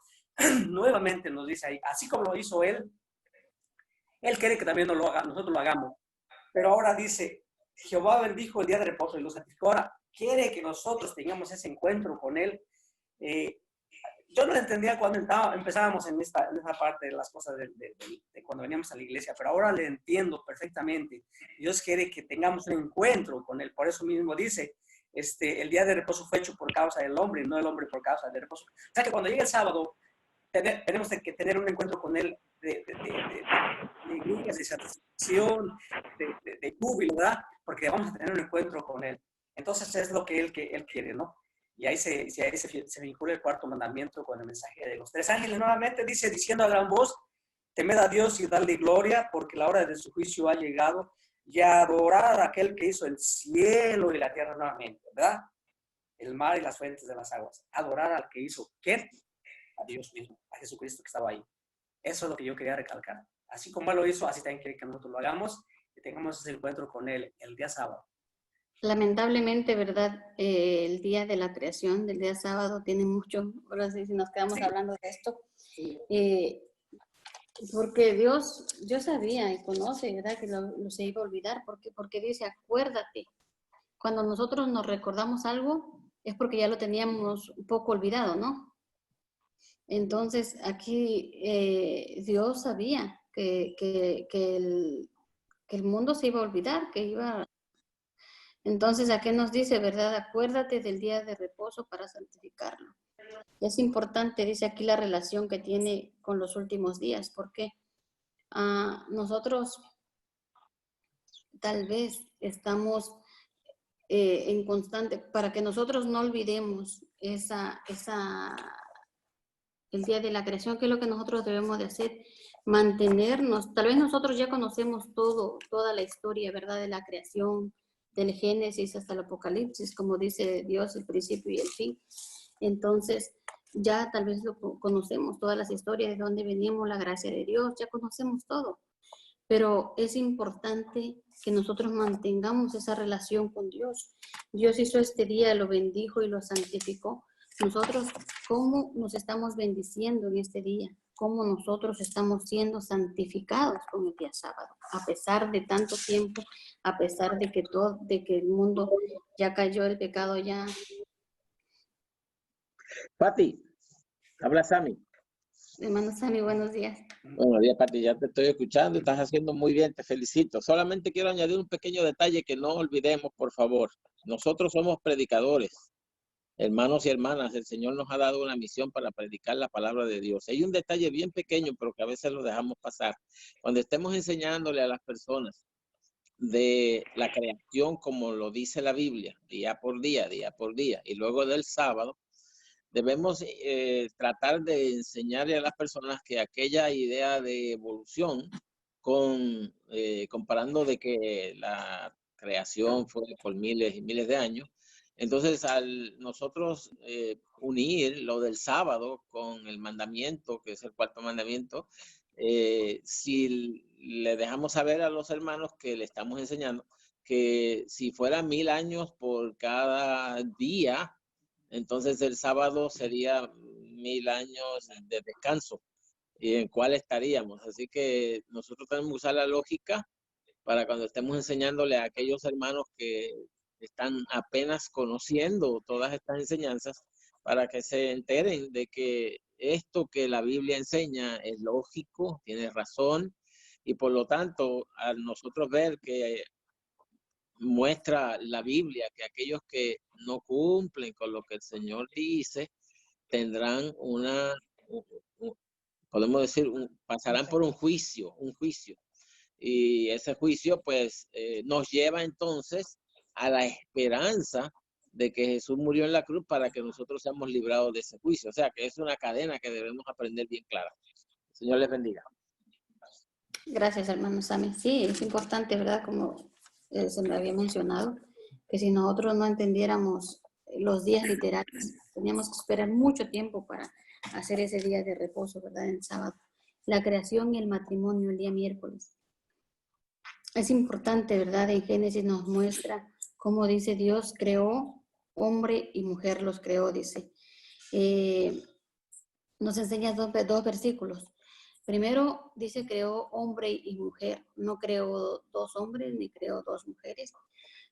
nuevamente nos dice ahí, así como lo hizo Él quiere que también nosotros lo hagamos. Pero ahora dice, Jehová bendijo el día de reposo y lo santificó. Ahora quiere que nosotros tengamos ese encuentro con Él. Yo no lo entendía cuando empezábamos en esa parte de las cosas de cuando veníamos a la iglesia, pero ahora le entiendo perfectamente. Dios quiere que tengamos un encuentro con Él. Por eso mismo dice, el día de reposo fue hecho por causa del hombre, no el hombre por causa del reposo. O sea que cuando llegue el sábado, tenemos que tener un encuentro con él de alegría, de satisfacción, de júbilo, ¿verdad? Porque vamos a tener un encuentro con él. Entonces es lo que él quiere, ¿no? Y ahí se vincula el cuarto mandamiento con el mensaje de los tres ángeles. Nuevamente dice, diciendo a gran voz, temed a Dios y dadle gloria, porque la hora de su juicio ha llegado, y adorar a aquel que hizo el cielo y la tierra nuevamente, ¿verdad? El mar y las fuentes de las aguas. Adorar al que hizo, ¿quién? A Dios mismo, a Jesucristo que estaba ahí. Eso es lo que yo quería recalcar. Así como él lo hizo, así también quiere que nosotros lo hagamos y tengamos ese encuentro con él el día sábado. Lamentablemente, ¿verdad? El día de la creación, del día sábado, tiene mucho, ahora sí, si nos quedamos hablando de esto, porque Dios sabía y conoce, ¿verdad? Que lo se iba a olvidar, porque dice, acuérdate. Cuando nosotros nos recordamos algo, es porque ya lo teníamos un poco olvidado, ¿no? Entonces, aquí Dios sabía que el mundo se iba a olvidar, que iba... Entonces, ¿a qué nos dice, verdad? Acuérdate del día de reposo para santificarlo. Es importante, dice aquí, la relación que tiene con los últimos días, porque nosotros tal vez estamos en constante, para que nosotros no olvidemos el día de la creación, que es lo que nosotros debemos de hacer, mantenernos. Tal vez nosotros ya conocemos toda la historia, ¿verdad? De la creación, del Génesis hasta el Apocalipsis, como dice Dios, el principio y el fin. Entonces, ya tal vez lo conocemos, todas las historias, de dónde venimos, la gracia de Dios, ya conocemos todo. Pero es importante que nosotros mantengamos esa relación con Dios. Dios hizo este día, lo bendijo y lo santificó. Nosotros, ¿cómo nos estamos bendiciendo en este día? ¿Cómo nosotros estamos siendo santificados con el día sábado? A pesar de tanto tiempo, a pesar de que el mundo ya cayó, el pecado ya... Pati, habla Sammy. Hermano Sammy, buenos días. Buenos días, Pati, ya te estoy escuchando, estás haciendo muy bien, te felicito. Solamente quiero añadir un pequeño detalle que no olvidemos, por favor. Nosotros somos predicadores, hermanos y hermanas, el Señor nos ha dado una misión para predicar la palabra de Dios. Hay un detalle bien pequeño, pero que a veces lo dejamos pasar. Cuando estemos enseñándole a las personas de la creación, como lo dice la Biblia, día por día, y luego del sábado, debemos tratar de enseñarle a las personas que aquella idea de evolución, comparando de que la creación fue por miles y miles de años, entonces al nosotros unir lo del sábado con el mandamiento, que es el cuarto mandamiento, si le dejamos saber a los hermanos que le estamos enseñando que si fuera 1000 años por cada día, entonces el sábado sería 1000 años de descanso. ¿Y en cuál estaríamos? Así que nosotros tenemos que usar la lógica para cuando estemos enseñándole a aquellos hermanos que están apenas conociendo todas estas enseñanzas, para que se enteren de que esto que la Biblia enseña es lógico, tiene razón, y por lo tanto, al nosotros ver que muestra la Biblia que aquellos que no cumplen con lo que el Señor dice tendrán podemos decir, pasarán por un juicio. Y ese juicio pues nos lleva entonces a la esperanza de que Jesús murió en la cruz para que nosotros seamos librados de ese juicio. O sea que es una cadena que debemos aprender bien clara. El Señor les bendiga. Gracias, hermano Sammy. Sí, es importante, ¿verdad? Como se me había mencionado, que si nosotros no entendiéramos los días literales, teníamos que esperar mucho tiempo para hacer ese día de reposo, ¿verdad? En sábado. La creación y el matrimonio el día miércoles. Es importante, ¿verdad? En Génesis nos muestra cómo dice Dios creó hombre y mujer, los creó, dice. Nos enseña dos versículos. Primero dice creó hombre y mujer, no creó dos hombres ni creó dos mujeres.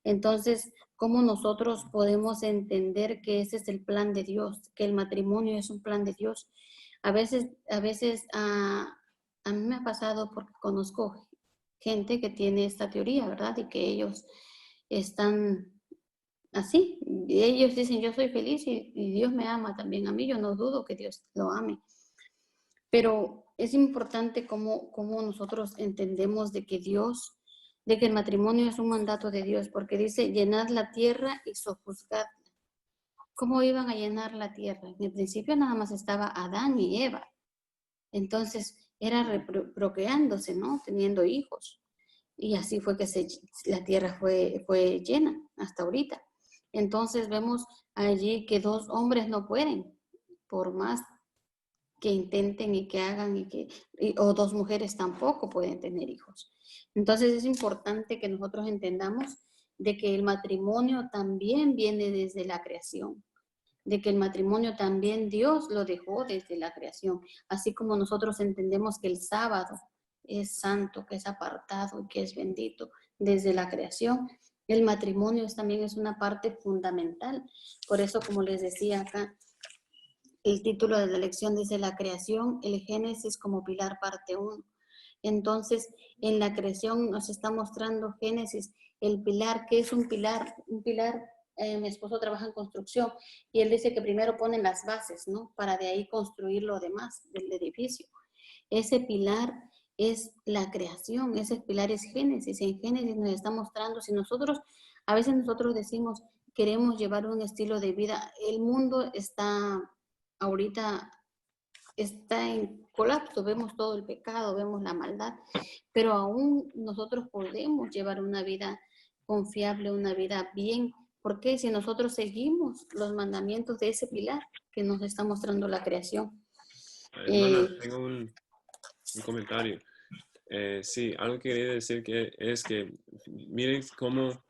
Entonces, ¿cómo nosotros podemos entender que ese es el plan de Dios, que el matrimonio es un plan de Dios? A veces a mí me ha pasado porque conozco gente que tiene esta teoría, ¿verdad? Y que ellos están así. Y ellos dicen, yo soy feliz y Dios me ama también a mí. Yo no dudo que Dios lo ame. Pero es importante cómo nosotros entendemos de que el matrimonio es un mandato de Dios, porque dice, llenad la tierra y sojuzgadla. ¿Cómo iban a llenar la tierra? En el principio nada más estaba Adán y Eva. Entonces era procreándose, ¿no? Teniendo hijos. Y así fue que la tierra fue llena hasta ahorita. Entonces vemos allí que 2 hombres no pueden, por más que intenten y que hagan, o 2 mujeres tampoco pueden tener hijos. Entonces es importante que nosotros entendamos de que el matrimonio también viene desde la creación, de que el matrimonio también Dios lo dejó desde la creación, así como nosotros entendemos que el sábado es santo, que es apartado y que es bendito desde la creación. El matrimonio también es una parte fundamental. Por eso, como les decía acá, el título de la lección dice la creación, el Génesis como pilar parte 1. Entonces, en la creación nos está mostrando Génesis, el pilar. ¿Qué es un pilar? Un pilar, mi esposo trabaja en construcción y él dice que primero ponen las bases, ¿no? Para de ahí construir lo demás del edificio. Ese pilar es la creación, ese pilar es Génesis. En Génesis nos está mostrando, a veces nosotros decimos, queremos llevar un estilo de vida, el mundo ahorita está en colapso, vemos todo el pecado, vemos la maldad, pero aún nosotros podemos llevar una vida confiable, una vida bien. ¿Por qué? Si nosotros seguimos los mandamientos de ese pilar que nos está mostrando la creación. Hermana, tengo un comentario. Sí, algo que quería decir es que miren cómo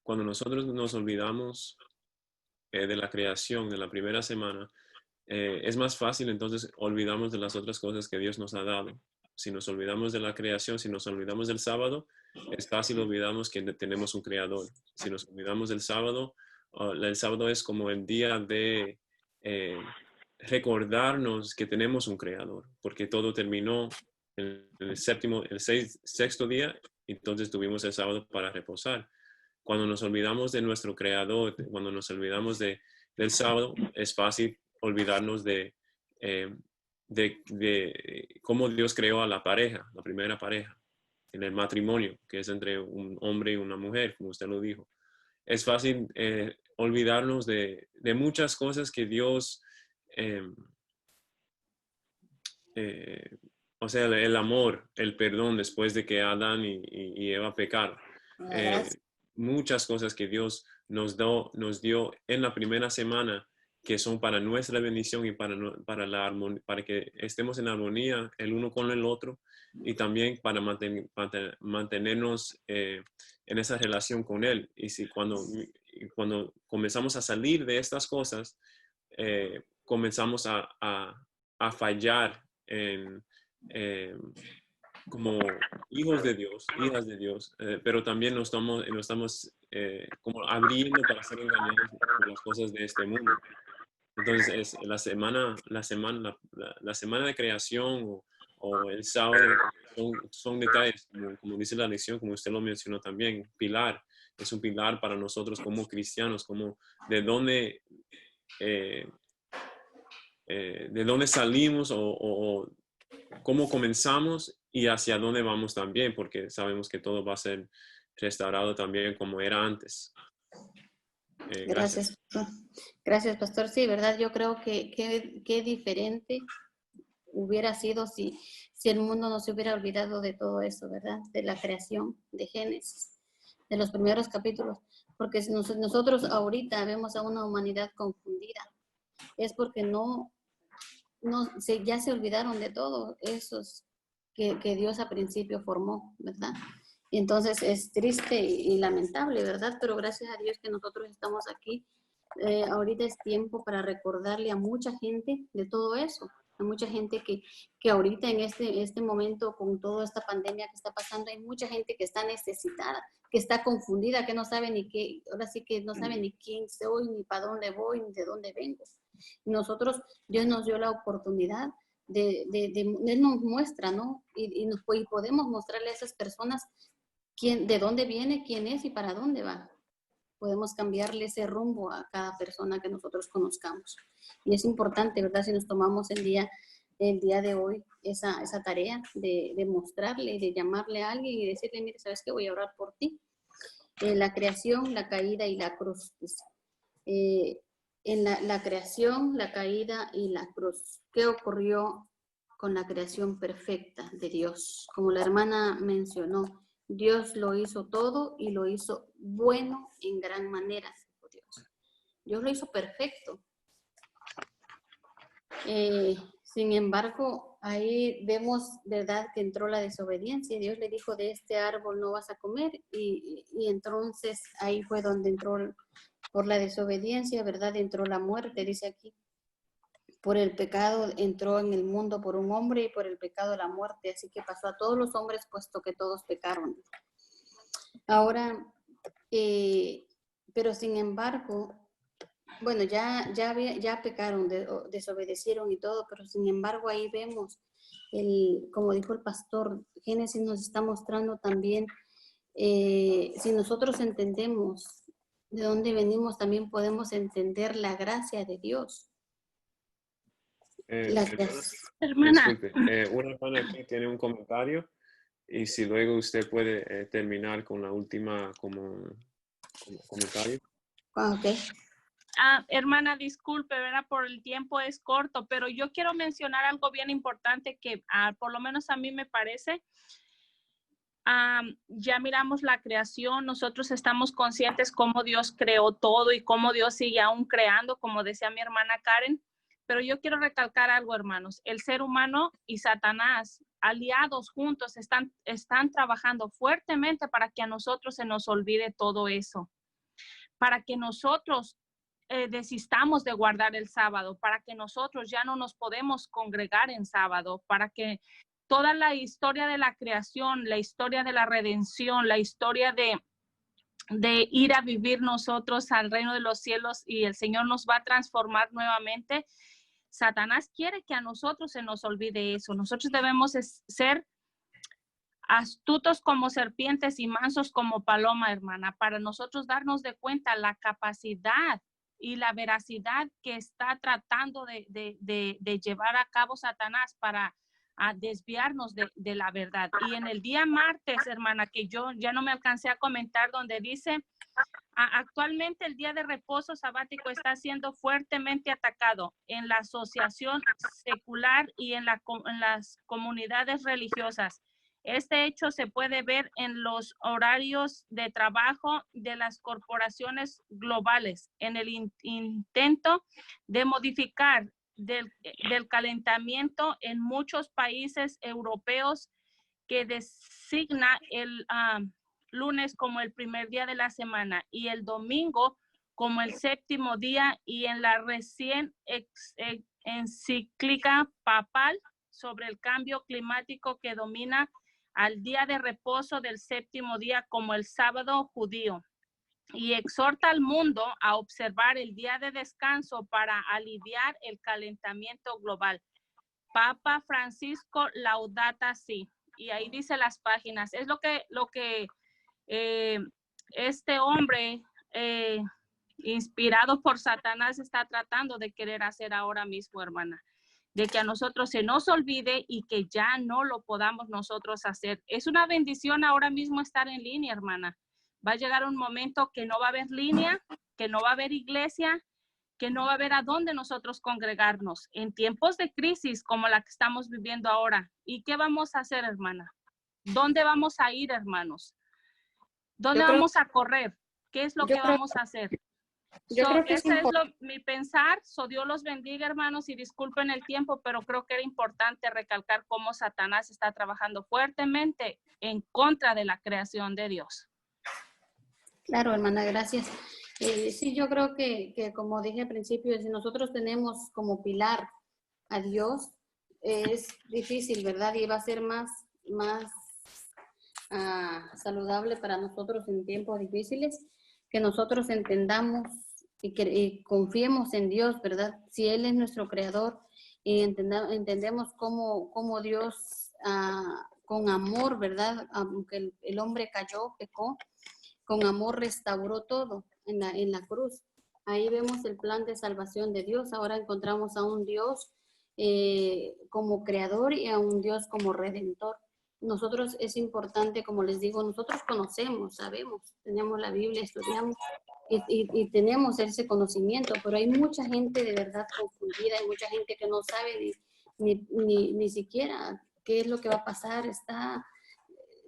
cuando nosotros nos olvidamos de la creación de la primera semana, es más fácil entonces olvidarnos de las otras cosas que Dios nos ha dado. Si nos olvidamos de la creación, si nos olvidamos del sábado, es fácil olvidarnos que tenemos un creador. Si nos olvidamos del sábado, el sábado es como el día de recordarnos que tenemos un creador, porque todo terminó en el sexto día, entonces tuvimos el sábado para reposar. Cuando nos olvidamos de nuestro creador, cuando nos olvidamos del sábado, es fácil olvidarnos de cómo Dios creó a la pareja, la primera pareja, en el matrimonio, que es entre un hombre y una mujer, como usted lo dijo. Es fácil olvidarnos de muchas cosas que Dios, o sea, el amor, el perdón después de que Adán y Eva pecaron. Muchas cosas que Dios nos dio en la primera semana que son para nuestra bendición y para que estemos en armonía el uno con el otro y también para mantenernos en esa relación con Él. Y si cuando comenzamos a salir de estas cosas, comenzamos a fallar como hijos de Dios, hijas de Dios, pero también nos estamos como abriendo para ser engañados por las cosas de este mundo. Entonces, la semana de creación o el sábado son detalles, como dice la lección, como usted lo mencionó también, pilar. Es un pilar para nosotros como cristianos, como de dónde salimos o cómo comenzamos y hacia dónde vamos también, porque sabemos que todo va a ser restaurado también como era antes. Gracias. Gracias, pastor. Sí, ¿verdad? Yo creo que qué diferente hubiera sido si el mundo no se hubiera olvidado de todo eso, ¿verdad? De la creación de Génesis, de los primeros capítulos. Porque si nosotros ahorita vemos a una humanidad confundida, es porque ya se olvidaron de todo esos que Dios a principio formó, ¿verdad? Y entonces es triste y lamentable, ¿verdad? Pero gracias a Dios que nosotros estamos aquí. Ahorita es tiempo para recordarle a mucha gente de todo eso, a mucha gente que ahorita en este momento con toda esta pandemia que está pasando, hay mucha gente que está necesitada, que está confundida, que no sabe ni qué, ahora sí que no sabe ni quién soy, ni para dónde voy, ni de dónde vengo. Nosotros, Dios nos dio la oportunidad Él nos muestra, ¿no? Y podemos mostrarle a esas personas de dónde viene, quién es y para dónde va. podemos cambiarle ese rumbo a cada persona que nosotros conozcamos. Y es importante, ¿verdad? Si nos tomamos el día de hoy esa tarea de mostrarle, de llamarle a alguien y decirle, mire, ¿sabes qué? Voy a orar por ti. La creación, la caída y la cruz. En la creación, la caída y la cruz. ¿Qué ocurrió con la creación perfecta de Dios? Como la hermana mencionó, Dios lo hizo todo y lo hizo bueno en gran manera. Dios lo hizo perfecto. Sin embargo, ahí vemos, ¿verdad?, que entró la desobediencia. Dios le dijo, de este árbol no vas a comer. Y entonces ahí fue donde entró, por la desobediencia, ¿verdad?, entró la muerte, dice aquí. Por el pecado entró en el mundo por un hombre y por el pecado la muerte. Así que pasó a todos los hombres, puesto que todos pecaron. Ahora, pero sin embargo, bueno, ya pecaron, desobedecieron y todo, pero sin embargo ahí vemos, como dijo el pastor, Génesis nos está mostrando también, si nosotros entendemos de dónde venimos, también podemos entender la gracia de Dios. Hermana. Disculpe, una hermana aquí tiene un comentario y si luego usted puede terminar con la última como comentario. Ok. Hermana, disculpe, ¿verdad? Por el tiempo es corto, pero yo quiero mencionar algo bien importante que por lo menos a mí me parece. Ya miramos la creación, nosotros estamos conscientes cómo Dios creó todo y cómo Dios sigue aún creando, como decía mi hermana Karen. Pero yo quiero recalcar algo, hermanos. El ser humano y Satanás, aliados juntos, están trabajando fuertemente para que a nosotros se nos olvide todo eso. Para que nosotros desistamos de guardar el sábado, para que nosotros ya no nos podemos congregar en sábado, para que toda la historia de la creación, la historia de la redención, la historia de ir a vivir nosotros al reino de los cielos y el Señor nos va a transformar nuevamente. Satanás quiere que a nosotros se nos olvide eso. Nosotros debemos ser astutos como serpientes y mansos como paloma, hermana, para nosotros darnos de cuenta la capacidad y la veracidad que está tratando de llevar a cabo Satanás para desviarnos de la verdad. Y en el día martes, hermana, que yo ya no me alcancé a comentar, donde dice, actualmente el día de reposo sabático está siendo fuertemente atacado en la asociación secular y en las comunidades religiosas. Este hecho se puede ver en los horarios de trabajo de las corporaciones globales, en el intento de modificar del calentamiento en muchos países europeos que designa el lunes como el primer día de la semana y el domingo como el séptimo día, y en la recién encíclica papal sobre el cambio climático que domina al día de reposo del séptimo día como el sábado judío, y exhorta al mundo a observar el día de descanso para aliviar el calentamiento global. Papa Francisco Laudato Si. Y ahí dice las páginas. Es lo que este hombre inspirado por Satanás está tratando de querer hacer ahora mismo, hermana. De que a nosotros se nos olvide y que ya no lo podamos nosotros hacer. Es una bendición ahora mismo estar en línea, hermana. Va a llegar un momento que no va a haber línea, que no va a haber iglesia, que no va a haber a dónde nosotros congregarnos en tiempos de crisis como la que estamos viviendo ahora. ¿Y qué vamos a hacer, hermana? ¿Dónde vamos a ir, hermanos? ¿Dónde vamos a correr? ¿Qué es lo que vamos a hacer? Ese es mi pensar. Dios los bendiga, hermanos, y disculpen el tiempo, pero creo que era importante recalcar cómo Satanás está trabajando fuertemente en contra de la creación de Dios. Claro, hermana, gracias. Sí, yo creo que como dije al principio, si nosotros tenemos como pilar a Dios, es difícil, ¿verdad? Y va a ser más saludable para nosotros en tiempos difíciles, que nosotros entendamos y confiemos en Dios, ¿verdad? Si Él es nuestro creador y entendemos cómo Dios con amor, ¿verdad? Aunque el hombre cayó, pecó, con amor restauró todo en la cruz. Ahí vemos el plan de salvación de Dios. Ahora encontramos a un Dios como creador y a un Dios como redentor. Nosotros es importante, como les digo, nosotros conocemos, sabemos, tenemos la Biblia, estudiamos y tenemos ese conocimiento, pero hay mucha gente de verdad confundida, hay mucha gente que no sabe ni siquiera qué es lo que va a pasar. Está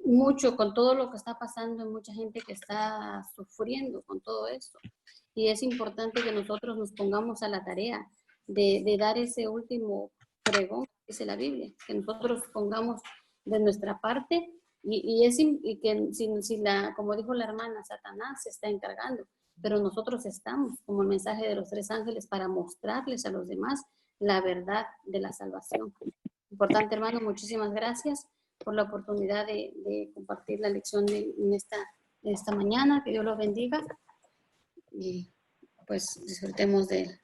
mucho con todo lo que está pasando, hay mucha gente que está sufriendo con todo esto. Y es importante que nosotros nos pongamos a la tarea de dar ese último pregón, que dice la Biblia, que nosotros pongamos de nuestra parte y que como dijo la hermana, Satanás se está encargando, pero nosotros estamos como el mensaje de los 3 ángeles para mostrarles a los demás la verdad de la salvación. Importante, hermano, muchísimas gracias por la oportunidad de compartir la lección en esta mañana. Que Dios los bendiga y pues disfrutemos de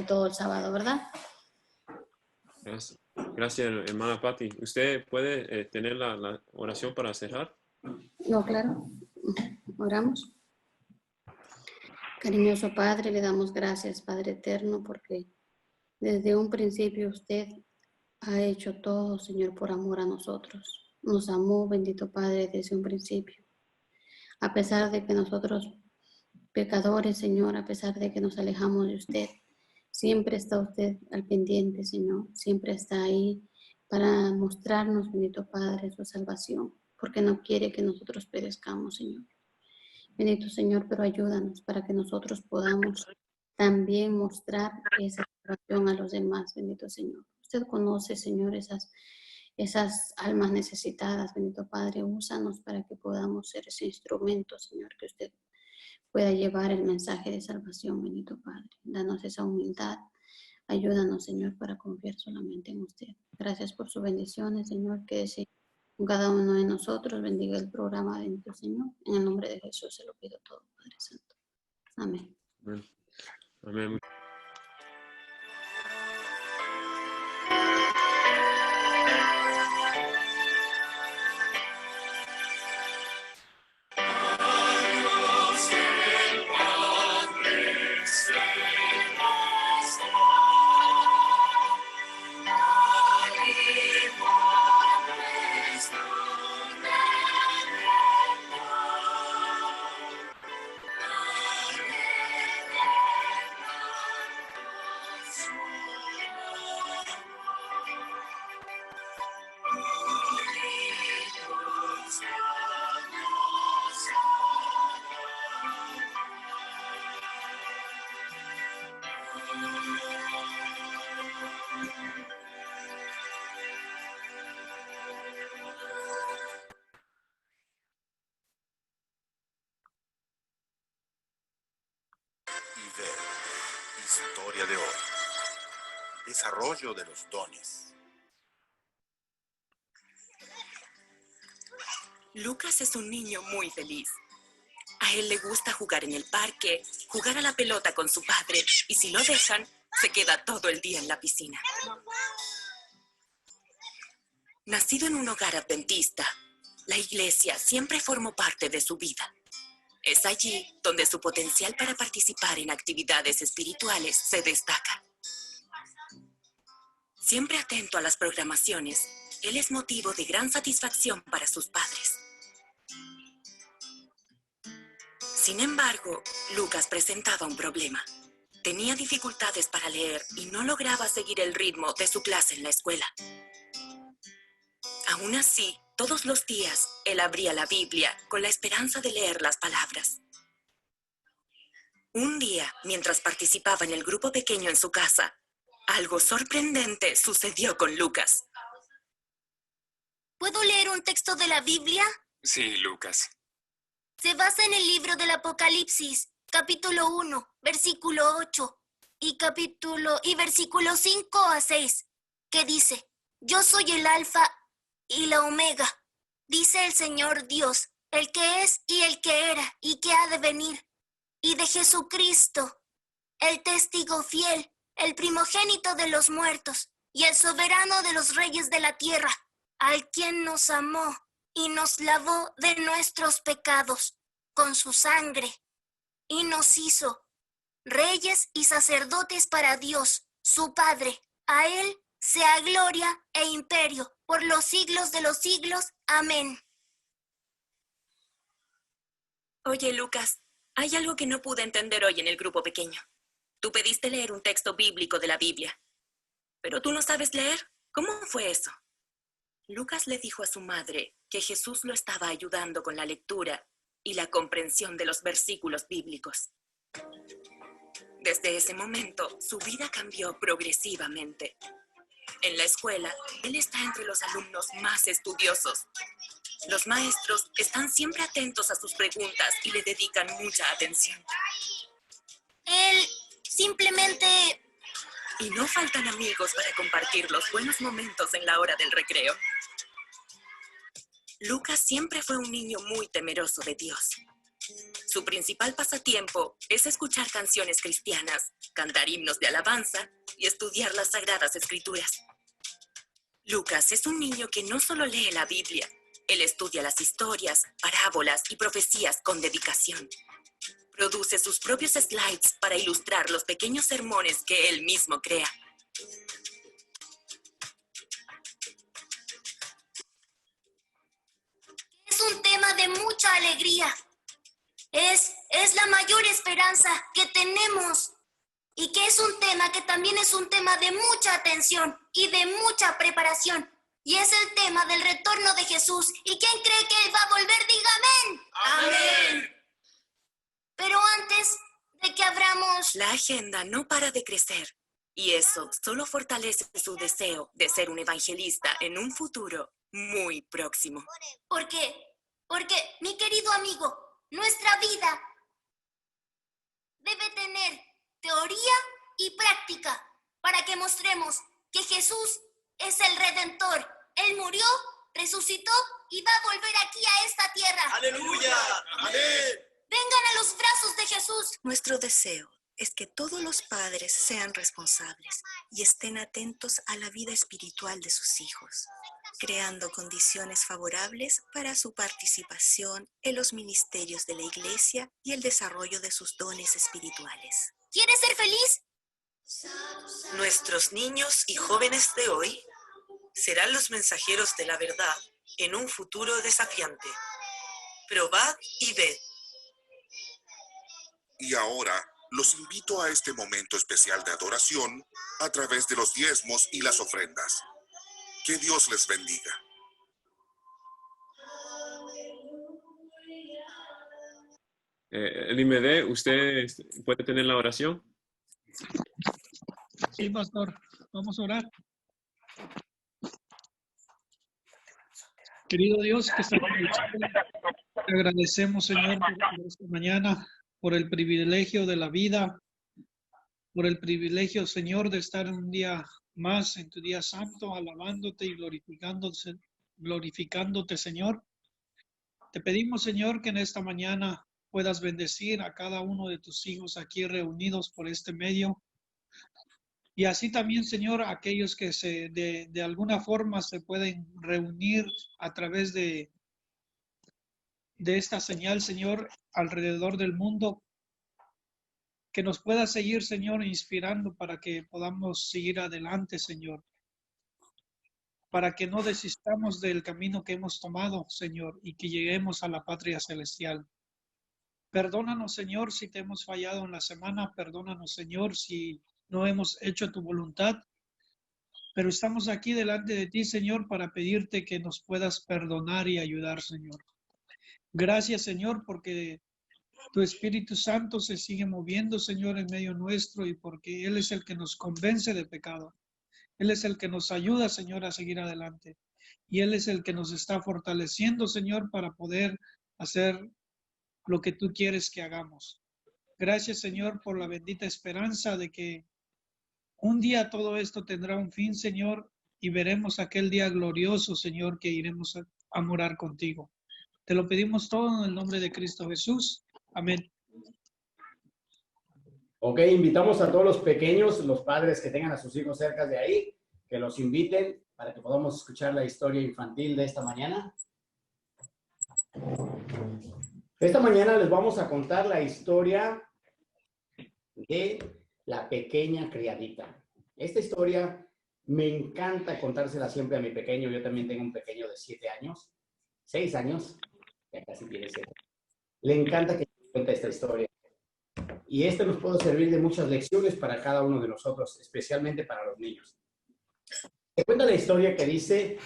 todo el sábado, ¿verdad? Gracias, hermana Patti. ¿Usted puede tener la oración para cerrar? No, claro. Oramos. Cariñoso Padre, le damos gracias, Padre eterno, porque desde un principio usted ha hecho todo, Señor, por amor a nosotros. Nos amó, bendito Padre, desde un principio. A pesar de que nosotros, pecadores, Señor, a pesar de que nos alejamos de usted, siempre está usted al pendiente, Señor. Siempre está ahí para mostrarnos, bendito Padre, su salvación, porque no quiere que nosotros perezcamos, Señor. Bendito Señor, pero ayúdanos para que nosotros podamos también mostrar esa salvación a los demás, bendito Señor. Usted conoce, Señor, esas almas necesitadas, bendito Padre. Úsanos para que podamos ser ese instrumento, Señor, que usted pueda llevar el mensaje de salvación, bendito Padre. Danos esa humildad. Ayúdanos, Señor, para confiar solamente en usted. Gracias por sus bendiciones, Señor, que con cada uno de nosotros bendiga el programa, bendito Señor. En el nombre de Jesús se lo pido todo, Padre Santo. Amén. Amén. Amén. Y ver. Historia de hoy. Desarrollo de los dones. Lucas es un niño muy feliz. A él le gusta jugar en el parque, jugar a la pelota con su padre, y si lo dejan, se queda todo el día en la piscina. Nacido en un hogar adventista, la iglesia siempre formó parte de su vida. Es allí donde su potencial para participar en actividades espirituales se destaca. Siempre atento a las programaciones, él es motivo de gran satisfacción para sus padres. Sin embargo, Lucas presentaba un problema. Tenía dificultades para leer y no lograba seguir el ritmo de su clase en la escuela. Aún así, todos los días, él abría la Biblia con la esperanza de leer las palabras. Un día, mientras participaba en el grupo pequeño en su casa, algo sorprendente sucedió con Lucas. ¿Puedo leer un texto de la Biblia? Sí, Lucas. Se basa en el libro del Apocalipsis, capítulo 1, versículo 8, y versículo 5 a 6, que dice: Yo soy el Alfa y la Omega, dice el Señor Dios, el que es y el que era y que ha de venir, y de Jesucristo, el testigo fiel, el primogénito de los muertos y el soberano de los reyes de la tierra, al quien nos amó y nos lavó de nuestros pecados con su sangre y nos hizo reyes y sacerdotes para Dios, su Padre. A Él sea gloria e imperio por los siglos de los siglos. Amén. Oye, Lucas, hay algo que no pude entender hoy en el grupo pequeño. Tú pediste leer un texto bíblico de la Biblia, pero tú no sabes leer. ¿Cómo fue eso? Lucas le dijo a su madre que Jesús lo estaba ayudando con la lectura y la comprensión de los versículos bíblicos. Desde ese momento, su vida cambió progresivamente. En la escuela, él está entre los alumnos más estudiosos. Los maestros están siempre atentos a sus preguntas y le dedican mucha atención. Él simplemente... Y no faltan amigos para compartir los buenos momentos en la hora del recreo. Lucas siempre fue un niño muy temeroso de Dios. Su principal pasatiempo es escuchar canciones cristianas, cantar himnos de alabanza y estudiar las Sagradas Escrituras. Lucas es un niño que no solo lee la Biblia, él estudia las historias, parábolas y profecías con dedicación. Produce sus propios slides para ilustrar los pequeños sermones que él mismo crea. Es un tema de mucha alegría. Es la mayor esperanza que tenemos. Y que es un tema que también es un tema de mucha atención y de mucha preparación. Y es el tema del retorno de Jesús. ¿Y quién cree que Él va a volver? Diga amén. ¡Amén! Pero antes de que abramos... La agenda no para de crecer. Y eso solo fortalece su deseo de ser un evangelista en un futuro muy próximo. Porque, mi querido amigo, nuestra vida debe tener teoría y práctica para que mostremos que Jesús es el Redentor. Él murió, resucitó y va a volver aquí a esta tierra. ¡Aleluya! ¡Amén! Vengan a los brazos de Jesús. Nuestro deseo es que todos los padres sean responsables y estén atentos a la vida espiritual de sus hijos, creando condiciones favorables para su participación en los ministerios de la iglesia y el desarrollo de sus dones espirituales. ¿Quieres ser feliz? Nuestros niños y jóvenes de hoy serán los mensajeros de la verdad en un futuro desafiante. Probad y ved. Y ahora los invito a este momento especial de adoración a través de los diezmos y las ofrendas. Que Dios les bendiga. Elimede, ¿usted puede tener la oración? Sí, pastor. Vamos a orar. Querido Dios, que estamos en el cielo, te agradecemos, Señor, por esta mañana, por el privilegio de la vida, por el privilegio, Señor, de estar un día más en tu día santo, alabándote y glorificándote, Señor. Te pedimos, Señor, que en esta mañana puedas bendecir a cada uno de tus hijos aquí reunidos por este medio. Y así también, Señor, aquellos que de alguna forma se pueden reunir a través de esta señal, Señor, alrededor del mundo, que nos pueda seguir, Señor, inspirando para que podamos seguir adelante, Señor, para que no desistamos del camino que hemos tomado, Señor, y que lleguemos a la patria celestial. Perdónanos, Señor, si te hemos fallado en la semana, perdónanos, Señor, si no hemos hecho tu voluntad, pero estamos aquí delante de ti, Señor, para pedirte que nos puedas perdonar y ayudar, Señor. Gracias, Señor, porque tu Espíritu Santo se sigue moviendo, Señor, en medio nuestro y porque Él es el que nos convence de pecado. Él es el que nos ayuda, Señor, a seguir adelante. Y Él es el que nos está fortaleciendo, Señor, para poder hacer lo que tú quieres que hagamos. Gracias, Señor, por la bendita esperanza de que un día todo esto tendrá un fin, Señor, y veremos aquel día glorioso, Señor, que iremos a morar contigo. Te lo pedimos todo en el nombre de Cristo Jesús. Amén. Ok, invitamos a todos los pequeños, los padres que tengan a sus hijos cerca de ahí, que los inviten para que podamos escuchar la historia infantil de esta mañana. Esta mañana les vamos a contar la historia de la pequeña criadita. Esta historia me encanta contársela siempre a mi pequeño. Yo también tengo un pequeño de 6 años, ya casi tiene 7. Le encanta que cuente esta historia. Y esto nos puede servir de muchas lecciones para cada uno de nosotros, especialmente para los niños. Se cuenta la historia que dice: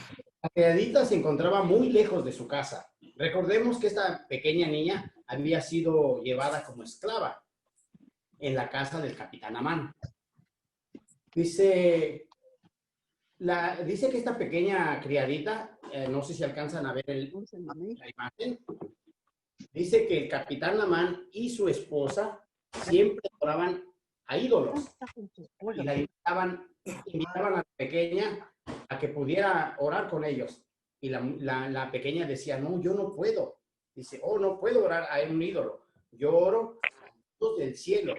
la criadita se encontraba muy lejos de su casa. Recordemos que esta pequeña niña había sido llevada como esclava en la casa del capitán Amán. Dice que esta pequeña criadita, no sé si alcanzan a ver la imagen, dice que el capitán Amán y su esposa siempre adoraban a ídolos y la invitaban a la pequeña a que pudiera orar con ellos. Y la pequeña decía: no, yo no puedo. Dice: oh, no puedo orar a un ídolo. Yo oro a Dios del cielo.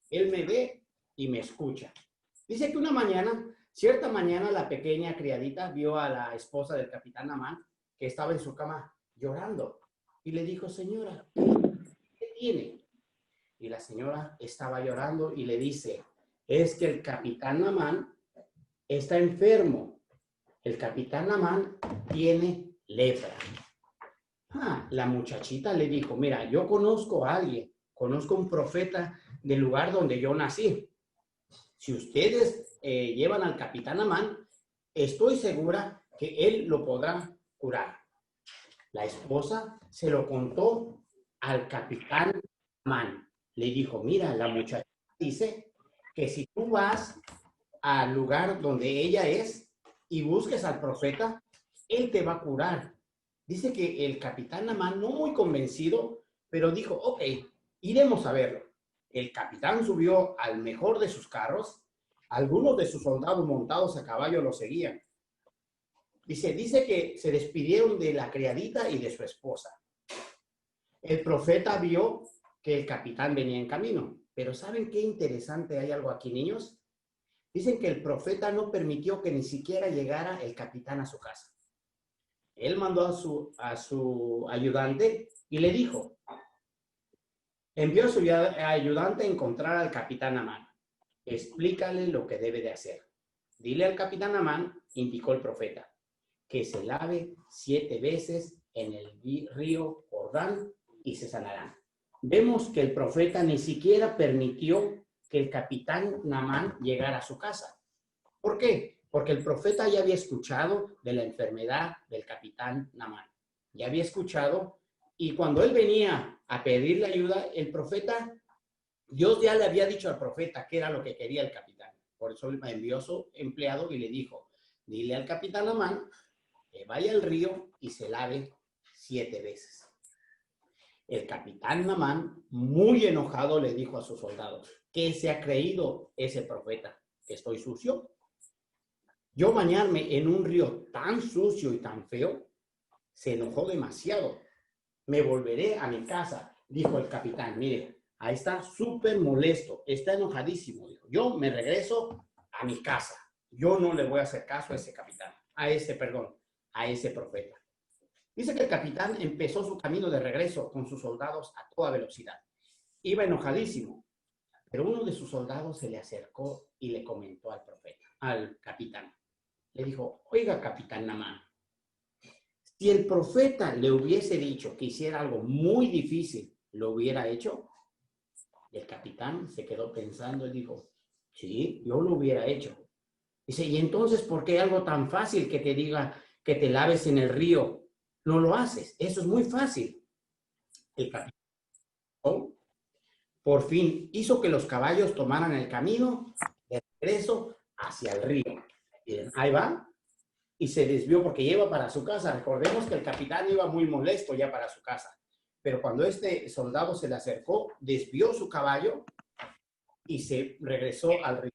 Él me ve y me escucha. Dice que cierta mañana, la pequeña criadita vio a la esposa del capitán Amán que estaba en su cama llorando. Y le dijo: señora, ¿qué tiene? Y la señora estaba llorando y le dice: es que el capitán Amán está enfermo. El capitán Amán tiene lepra. La muchachita le dijo: mira, yo conozco a alguien, conozco un profeta del lugar donde yo nací. Si ustedes llevan al capitán Amán, estoy segura que él lo podrá curar. La esposa se lo contó al capitán Amán. Le dijo: mira, la muchacha dice que si tú vas al lugar donde ella es y busques al profeta, él te va a curar. Dice que el capitán Amán, no muy convencido, pero dijo: ok, iremos a verlo. El capitán subió al mejor de sus carros. Algunos de sus soldados montados a caballo lo seguían. Dice que se despidieron de la criadita y de su esposa. El profeta vio que el capitán venía en camino. Pero ¿saben qué interesante? Hay algo aquí, niños. Dicen que el profeta no permitió que ni siquiera llegara el capitán a su casa. Él mandó a su ayudante y le dijo, envió a su ayudante a encontrar al capitán Amán. Explícale lo que debe de hacer. Dile al capitán Amán, indicó el profeta, que se lave 7 veces en el río Jordán y se sanarán. Vemos que el profeta ni siquiera permitió que el capitán Amán llegara a su casa. ¿Por qué? Porque el profeta ya había escuchado de la enfermedad del capitán Amán. Ya había escuchado, y cuando él venía a pedirle ayuda, el profeta, Dios ya le había dicho al profeta qué era lo que quería el capitán. Por eso envió a su empleado y le dijo, dile al capitán Amán que vaya al río y se lave 7 veces. El capitán Amán, muy enojado, le dijo a sus soldados, ¿qué se ha creído ese profeta? ¿Que estoy sucio? Yo bañarme en un río tan sucio y tan feo, se enojó demasiado. Me volveré a mi casa, dijo el capitán. Mire, ahí está súper molesto, está enojadísimo. Dijo, yo me regreso a mi casa. Yo no le voy a hacer caso a ese capitán, a ese profeta. Dice que el capitán empezó su camino de regreso con sus soldados a toda velocidad. Iba enojadísimo, pero uno de sus soldados se le acercó y le comentó al capitán. Le dijo, oiga, capitán Amán, si el profeta le hubiese dicho que hiciera algo muy difícil, ¿lo hubiera hecho? El capitán se quedó pensando y dijo, sí, yo lo hubiera hecho. Dice, ¿y entonces por qué algo tan fácil que te diga que te laves en el río no lo haces? Eso es muy fácil. El capitán por fin hizo que los caballos tomaran el camino de regreso hacia el río. Miren, ahí va. Y se desvió porque iba para su casa. Recordemos que el capitán iba muy molesto ya para su casa. Pero cuando este soldado se le acercó, desvió su caballo y se regresó al río.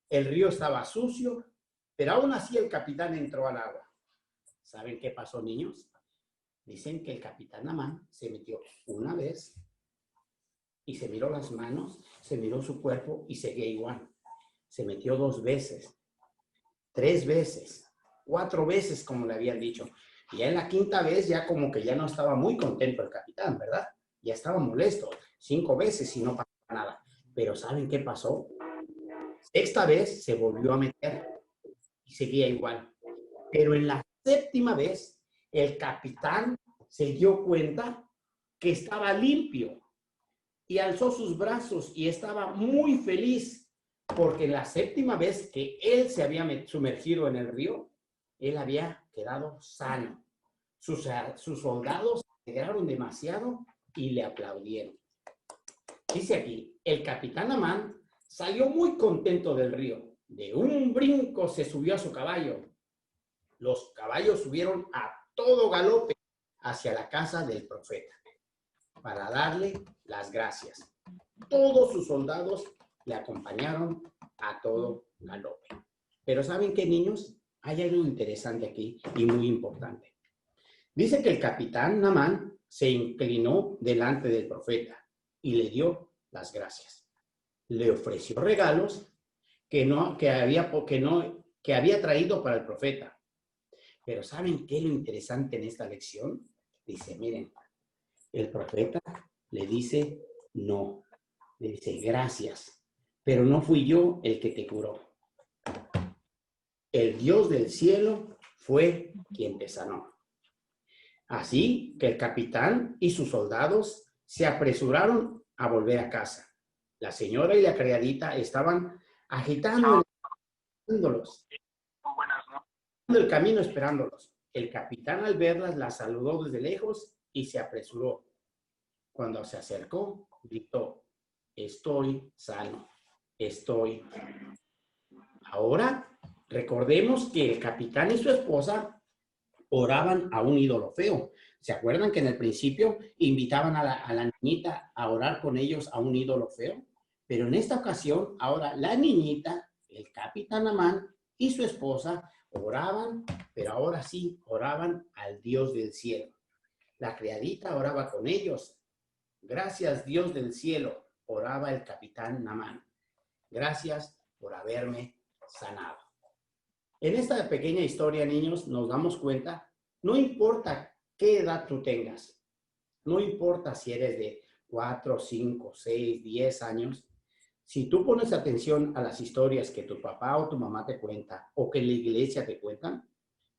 El río estaba sucio, pero aún así el capitán entró al agua. ¿Saben qué pasó, niños? Dicen que el capitán Amán se metió una vez y se miró las manos, se miró su cuerpo y seguía igual. Se metió 2 veces, 3 veces, 4 veces, como le habían dicho. Y ya en la quinta vez ya como que ya no estaba muy contento el capitán, ¿verdad? Ya estaba molesto, 5 veces y no pasaba nada. Pero ¿saben qué pasó? Sexta vez se volvió a meter y seguía igual. Pero en la séptima vez, el capitán se dio cuenta que estaba limpio y alzó sus brazos y estaba muy feliz porque la séptima vez que él se había sumergido en el río, él había quedado sano. Sus soldados se alegraron demasiado y le aplaudieron. Dice aquí, el capitán Amán salió muy contento del río. De un brinco se subió a su caballo. Los caballos subieron a todo galope hacia la casa del profeta para darle las gracias. Todos sus soldados le acompañaron a todo galope. Pero ¿saben qué, niños? Hay algo interesante aquí y muy importante. Dice que el capitán Naamán se inclinó delante del profeta y le dio las gracias. Le ofreció regalos que había traído para el profeta. Pero ¿saben qué es lo interesante en esta lección? Dice, miren, el profeta le dice no, le dice gracias, pero no fui yo el que te curó. El Dios del cielo fue quien te sanó. Así que el capitán y sus soldados se apresuraron a volver a casa. La señora y la criadita estaban agitando el camino esperándolos. El capitán al verlas la saludó desde lejos y se apresuró. Cuando se acercó, gritó, estoy sano, estoy. Ahora, recordemos que el capitán y su esposa oraban a un ídolo feo. ¿Se acuerdan que en el principio invitaban a la niñita a orar con ellos a un ídolo feo? Pero en esta ocasión, ahora la niñita, el capitán Amán y su esposa oraban, pero ahora sí, oraban al Dios del cielo. La criadita oraba con ellos. Gracias, Dios del cielo, oraba el capitán Naamán. Gracias por haberme sanado. En esta pequeña historia, niños, nos damos cuenta, no importa qué edad tú tengas, no importa si eres de 4, 5, 6, 10 años, si tú pones atención a las historias que tu papá o tu mamá te cuenta o que la iglesia te cuentan,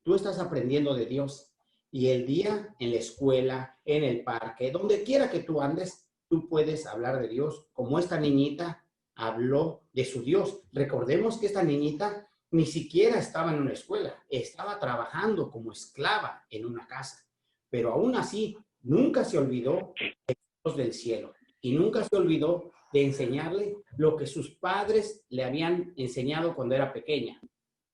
tú estás aprendiendo de Dios. Y el día en la escuela, en el parque, donde quiera que tú andes, tú puedes hablar de Dios, como esta niñita habló de su Dios. Recordemos que esta niñita ni siquiera estaba en una escuela, estaba trabajando como esclava en una casa. Pero aún así, nunca se olvidó de Dios del cielo y nunca se olvidó de enseñarle lo que sus padres le habían enseñado cuando era pequeña.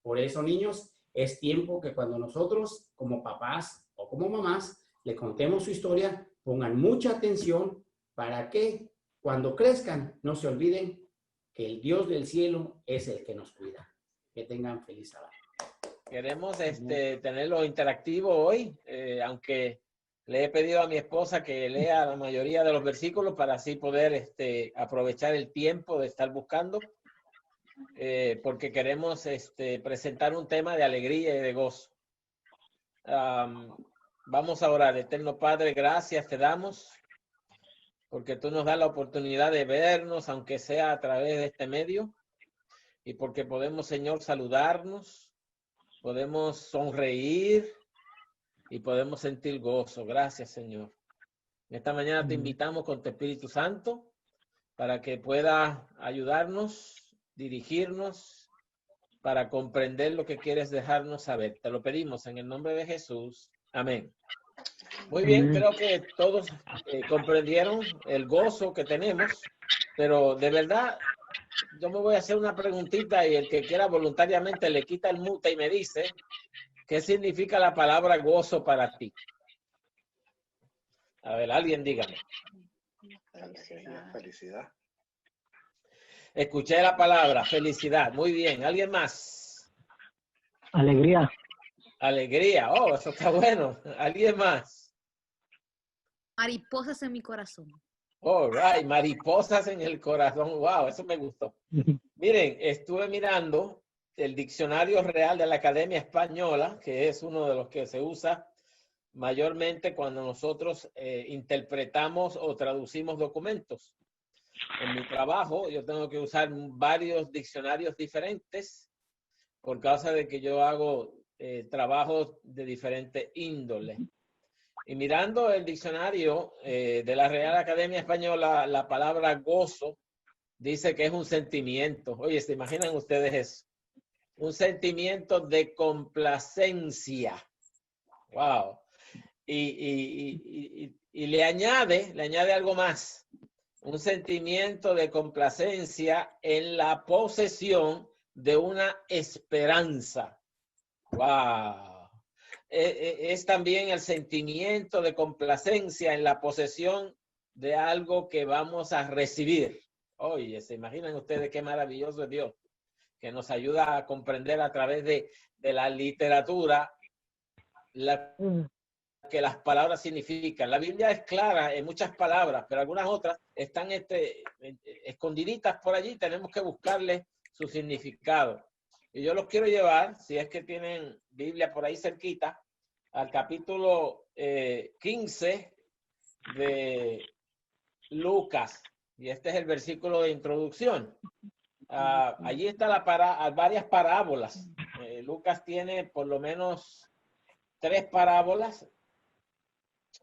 Por eso, niños, es tiempo que cuando nosotros, como papás o como mamás, le contemos su historia, pongan mucha atención para que cuando crezcan no se olviden que el Dios del cielo es el que nos cuida. Que tengan feliz sábado. Queremos tenerlo interactivo hoy, aunque le he pedido a mi esposa que lea la mayoría de los versículos para así poder aprovechar el tiempo de estar buscando, porque queremos presentar un tema de alegría y de gozo. Vamos a orar. Eterno Padre, gracias te damos porque tú nos das la oportunidad de vernos, aunque sea a través de este medio, y porque podemos, Señor, saludarnos, podemos sonreír y podemos sentir gozo. Gracias, Señor. Esta mañana te invitamos con tu Espíritu Santo para que pueda ayudarnos, dirigirnos, para comprender lo que quieres dejarnos saber. Te lo pedimos en el nombre de Jesús. Amén. Muy bien, creo que todos comprendieron el gozo que tenemos, pero de verdad yo me voy a hacer una preguntita y el que quiera voluntariamente le quita el mute y me dice ¿qué significa la palabra gozo para ti? A ver, alguien dígame. Felicidad. Escuché la palabra felicidad. Muy bien. ¿Alguien más? Alegría. Alegría. Oh, eso está bueno. ¿Alguien más? Mariposas en mi corazón. All right. Mariposas en el corazón. Wow, eso me gustó. Miren, estuve mirando el diccionario real de la Academia Española, que es uno de los que se usa mayormente cuando nosotros interpretamos o traducimos documentos. En mi trabajo yo tengo que usar varios diccionarios diferentes por causa de que yo hago trabajos de diferente índole. Y mirando el diccionario de la Real Academia Española, la palabra gozo dice que es un sentimiento. Oye, ¿se imaginan ustedes eso? Un sentimiento de complacencia. Wow. Y le añade algo más. Un sentimiento de complacencia en la posesión de una esperanza. Wow. Es también el sentimiento de complacencia en la posesión de algo que vamos a recibir. Oye, ¿se imaginan ustedes qué maravilloso es Dios? Que nos ayuda a comprender a través de la literatura que las palabras significan. La Biblia es clara en muchas palabras, pero algunas otras están escondiditas por allí. Tenemos que buscarle su significado. Y yo los quiero llevar, si es que tienen Biblia por ahí cerquita, al capítulo 15 de Lucas. Y este es el versículo de introducción. Allí está varias parábolas. Lucas tiene por lo menos 3 parábolas.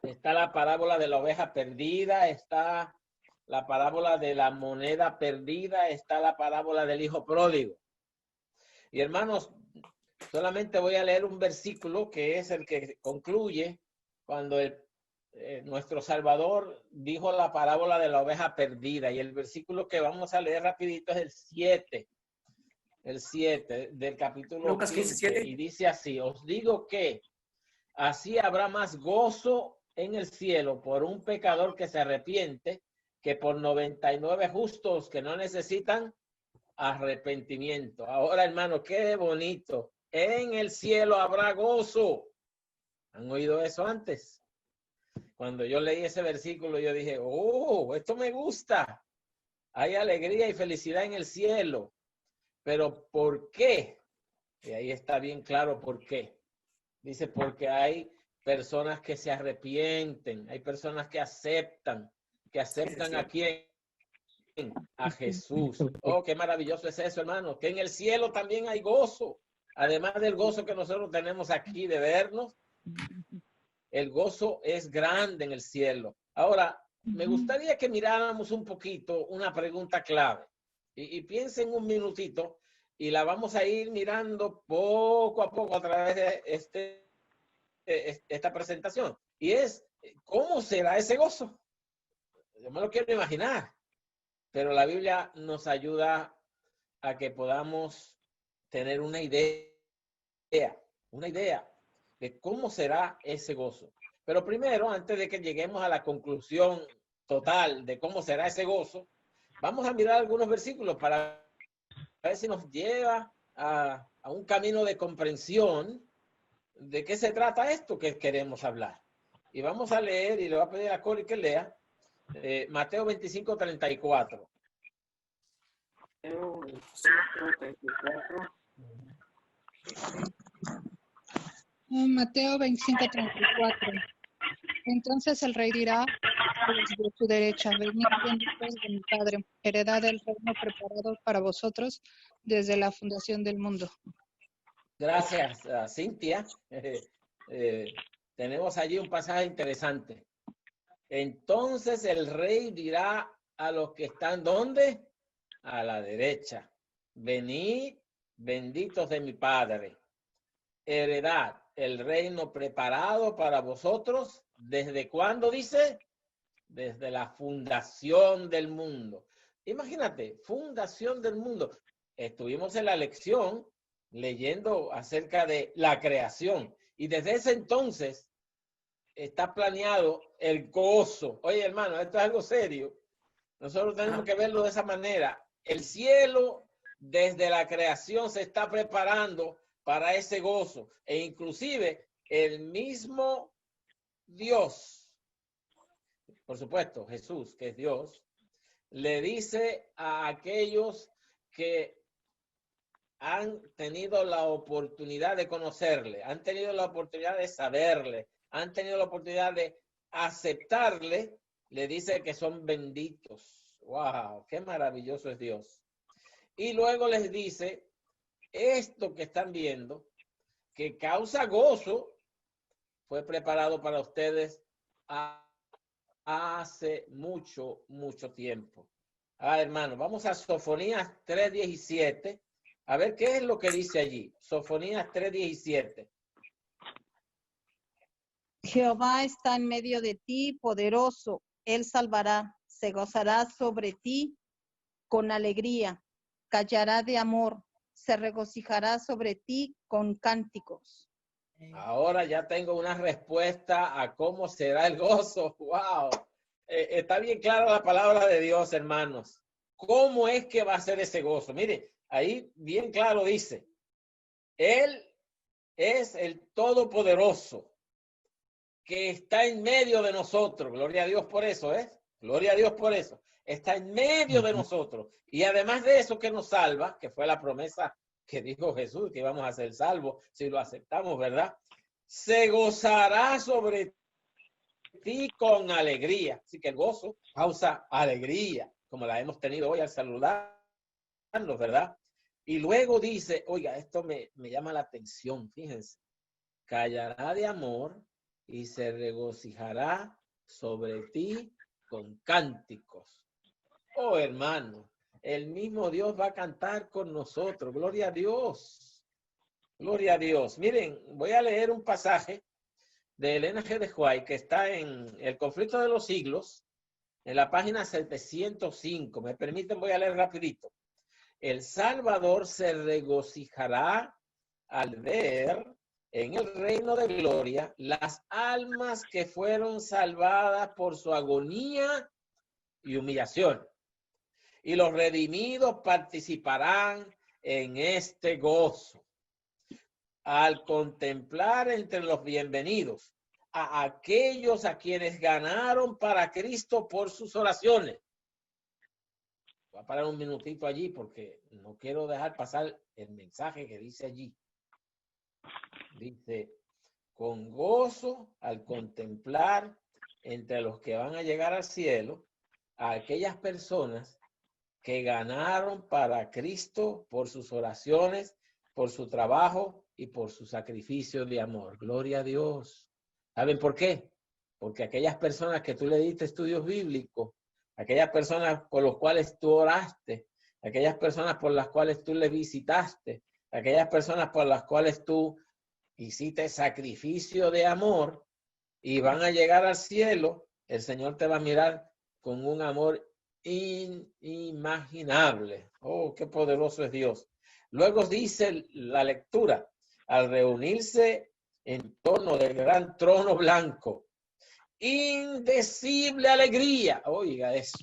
Está la parábola de la oveja perdida, está la parábola de la moneda perdida, está la parábola del hijo pródigo. Y hermanos, solamente voy a leer un versículo que es el que concluye cuando nuestro Salvador dijo la parábola de la oveja perdida. Y el versículo que vamos a leer rapidito es el 7 del capítulo Lucas 15, 7. Y dice así: os digo que así habrá más gozo en el cielo por un pecador que se arrepiente que por 99 justos que no necesitan arrepentimiento. Ahora, hermano, qué bonito. En el cielo habrá gozo. ¿Han oído eso antes? Cuando yo leí ese versículo, yo dije, oh, esto me gusta. Hay alegría y felicidad en el cielo. Pero ¿por qué? Y ahí está bien claro por qué. Dice, porque hay personas que se arrepienten, hay personas que aceptan a quién, a Jesús. Oh, qué maravilloso es eso, hermano, que en el cielo también hay gozo, además del gozo que nosotros tenemos aquí de vernos. El gozo es grande en el cielo. Ahora, me gustaría que miráramos un poquito una pregunta clave y piensen un minutito y la vamos a ir mirando poco a poco a través de esta presentación, y es, ¿cómo será ese gozo? Yo me lo quiero imaginar, pero la Biblia nos ayuda a que podamos tener una idea de cómo será ese gozo. Pero primero, antes de que lleguemos a la conclusión total de cómo será ese gozo, vamos a mirar algunos versículos para ver si nos lleva a un camino de comprensión de qué se trata esto que queremos hablar. Y vamos a leer, y le voy a pedir a Cory que lea, Mateo 25, 34. Mateo 25, 34. Mateo 25, 34. Entonces el rey dirá a los de su derecha: venid benditos de mi Padre, heredad del reino preparado para vosotros desde la fundación del mundo. Gracias, Cintia. Tenemos allí un pasaje interesante. Entonces el rey dirá a los que están, ¿dónde? A la derecha: venid, benditos de mi Padre. Heredad, el reino preparado para vosotros. ¿Desde cuándo dice? Desde la fundación del mundo. Imagínate, fundación del mundo. Estuvimos en la lección leyendo acerca de la creación. Y desde ese entonces está planeado el gozo. Oye, hermano, esto es algo serio. Nosotros tenemos que verlo de esa manera. El cielo, desde la creación, se está preparando para ese gozo. E inclusive el mismo Dios, por supuesto, Jesús, que es Dios, le dice a aquellos que han tenido la oportunidad de conocerle, han tenido la oportunidad de saberle, han tenido la oportunidad de aceptarle, le dice que son benditos. ¡Wow! ¡Qué maravilloso es Dios! Y luego les dice, esto que están viendo, que causa gozo, fue preparado para ustedes hace mucho, mucho tiempo. Hermano, vamos a Sofonías 3:17. A ver qué es lo que dice allí. Sofonías 3:17. Jehová está en medio de ti, poderoso. Él salvará, se gozará sobre ti con alegría, callará de amor, se regocijará sobre ti con cánticos. Ahora ya tengo una respuesta a cómo será el gozo. ¡Wow! Está bien clara la palabra de Dios, hermanos. ¿Cómo es que va a ser ese gozo? Mire, ahí bien claro dice, Él es el Todopoderoso que está en medio de nosotros. Gloria a Dios por eso, ¿eh? Gloria a Dios por eso. Está en medio de nosotros. Y además de eso que nos salva, que fue la promesa que dijo Jesús, que íbamos a ser salvos si lo aceptamos, ¿verdad? Se gozará sobre ti con alegría. Así que el gozo causa alegría, como la hemos tenido hoy al saludarnos, ¿verdad? Y luego dice, oiga, esto me llama la atención, fíjense. Callará de amor y se regocijará sobre ti con cánticos. Oh, hermano, el mismo Dios va a cantar con nosotros. Gloria a Dios. Gloria a Dios. Miren, voy a leer un pasaje de Elena G. de White que está en El conflicto de los siglos, en la página 705. Me permiten, voy a leer rapidito. El Salvador se regocijará al ver en el reino de gloria las almas que fueron salvadas por su agonía y humillación. Y los redimidos participarán en este gozo al contemplar entre los bienvenidos a aquellos a quienes ganaron para Cristo por sus oraciones. Voy a parar un minutito allí porque no quiero dejar pasar el mensaje que dice allí. Dice, con gozo al contemplar entre los que van a llegar al cielo a aquellas personas que ganaron para Cristo por sus oraciones, por su trabajo y por su sacrificio de amor. Gloria a Dios. ¿Saben por qué? Porque aquellas personas que tú le diste estudios bíblicos, aquellas personas por las cuales tú oraste, aquellas personas por las cuales tú le visitaste, aquellas personas por las cuales tú hiciste sacrificio de amor y van a llegar al cielo, el Señor te va a mirar con un amor inimaginable. Oh, qué poderoso es Dios. Luego dice la lectura, al reunirse en torno del gran trono blanco, indecible alegría, oiga eso,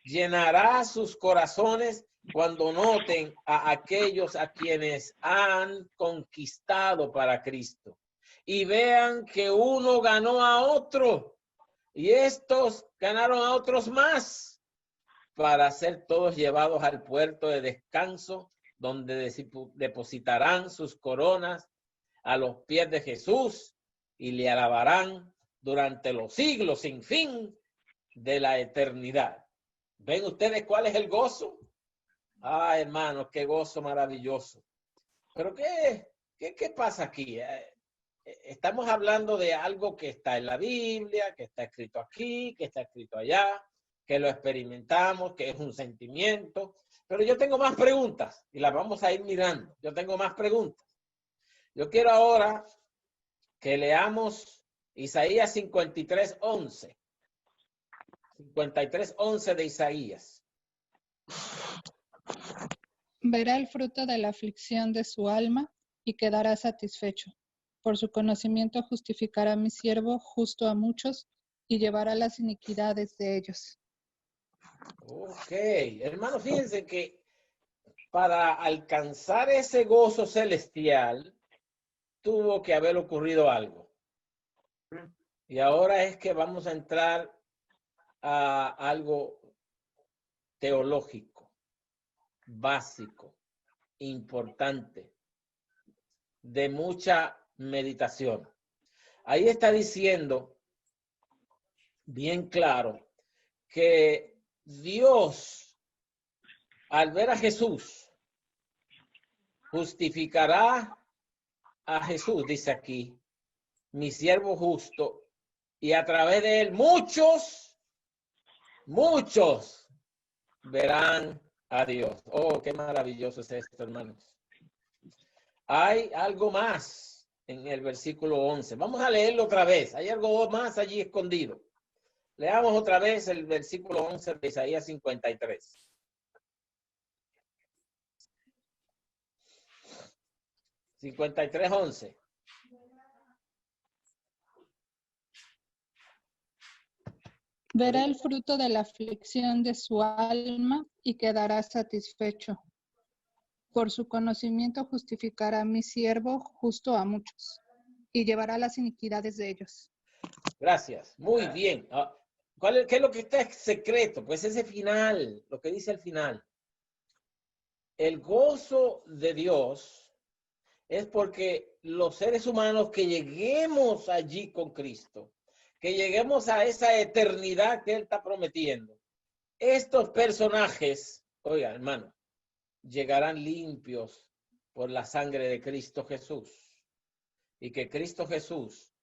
llenará sus corazones cuando noten a aquellos a quienes han conquistado para Cristo y vean que uno ganó a otro y estos ganaron a otros más para ser todos llevados al puerto de descanso donde depositarán sus coronas a los pies de Jesús y le alabarán durante los siglos sin fin de la eternidad. ¿Ven ustedes cuál es el gozo? Ah, hermanos, qué gozo maravilloso. Pero ¿qué pasa aquí? Estamos hablando de algo que está en la Biblia, que está escrito aquí, que está escrito allá, que lo experimentamos, que es un sentimiento. Pero yo tengo más preguntas y las vamos a ir mirando. Yo tengo más preguntas. Yo quiero ahora que leamos Isaías 53:11. 53:11 de Isaías. Verá el fruto de la aflicción de su alma y quedará satisfecho. Por su conocimiento justificará a mi siervo justo a muchos y llevará las iniquidades de ellos. Ok, hermano, fíjense que para alcanzar ese gozo celestial tuvo que haber ocurrido algo. Y ahora es que vamos a entrar a algo teológico, básico, importante, de mucha meditación. Ahí está diciendo bien claro que Dios, al ver a Jesús, justificará a Jesús, dice aquí, mi siervo justo, y a través de él muchos verán a Dios. Oh, qué maravilloso es esto, hermanos. Hay algo más en el versículo 11. Vamos a leerlo otra vez. Hay algo más allí escondido. Leamos otra vez el versículo 11 de Isaías 53. (53:11). Verá el fruto de la aflicción de su alma y quedará satisfecho. Por su conocimiento justificará a mi siervo justo a muchos y llevará las iniquidades de ellos. Gracias. Muy bien. ¿Qué es lo que está en secreto? Pues ese final, lo que dice el final. El gozo de Dios es porque los seres humanos que lleguemos allí con Cristo, que lleguemos a esa eternidad que Él está prometiendo, estos personajes, oiga, hermano, llegarán limpios por la sangre de Cristo Jesús. Y que Cristo Jesús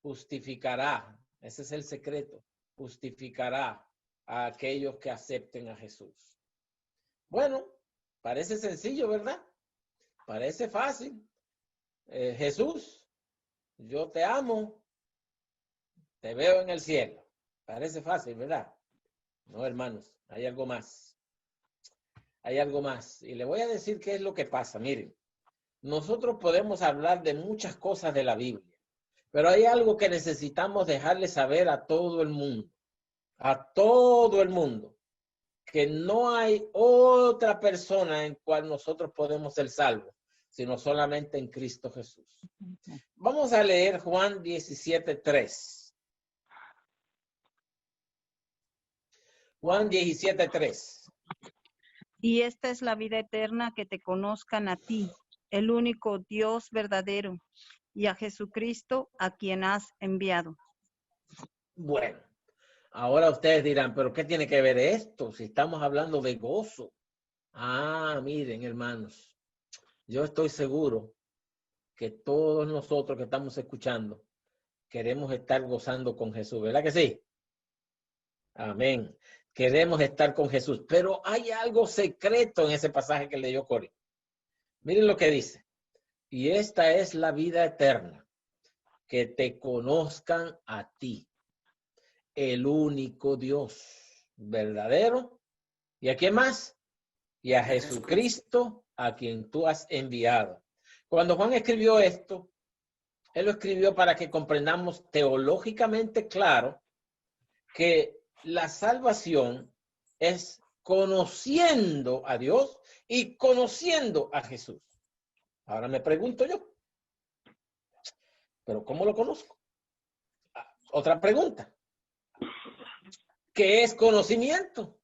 justificará, ese es el secreto, justificará a aquellos que acepten a Jesús. Bueno, parece sencillo, ¿verdad? Parece fácil. Jesús, yo te amo, te veo en el cielo. Parece fácil, ¿verdad? No, hermanos, hay algo más. Hay algo más. Y le voy a decir qué es lo que pasa. Miren, nosotros podemos hablar de muchas cosas de la Biblia, pero hay algo que necesitamos dejarle saber a todo el mundo, que no hay otra persona en cual nosotros podemos ser salvos, sino solamente en Cristo Jesús. Vamos a leer Juan 17:3. Juan 17:3. Y esta es la vida eterna, que te conozcan a ti, el único Dios verdadero, y a Jesucristo, a quien has enviado. Bueno, ahora ustedes dirán, ¿pero qué tiene que ver esto si estamos hablando de gozo? Miren, hermanos, yo estoy seguro que todos nosotros que estamos escuchando queremos estar gozando con Jesús, ¿verdad que sí? Amén. Queremos estar con Jesús, pero hay algo secreto en ese pasaje que leyó Cory. Miren lo que dice. Y esta es la vida eterna, que te conozcan a ti, el único Dios verdadero. ¿Y a quién más? Y a Jesucristo, a quien tú has enviado. Cuando Juan escribió esto, él lo escribió para que comprendamos teológicamente claro que la salvación es conociendo a Dios y conociendo a Jesús. Ahora me pregunto yo, ¿pero cómo lo conozco? Otra pregunta. ¿Qué es conocimiento?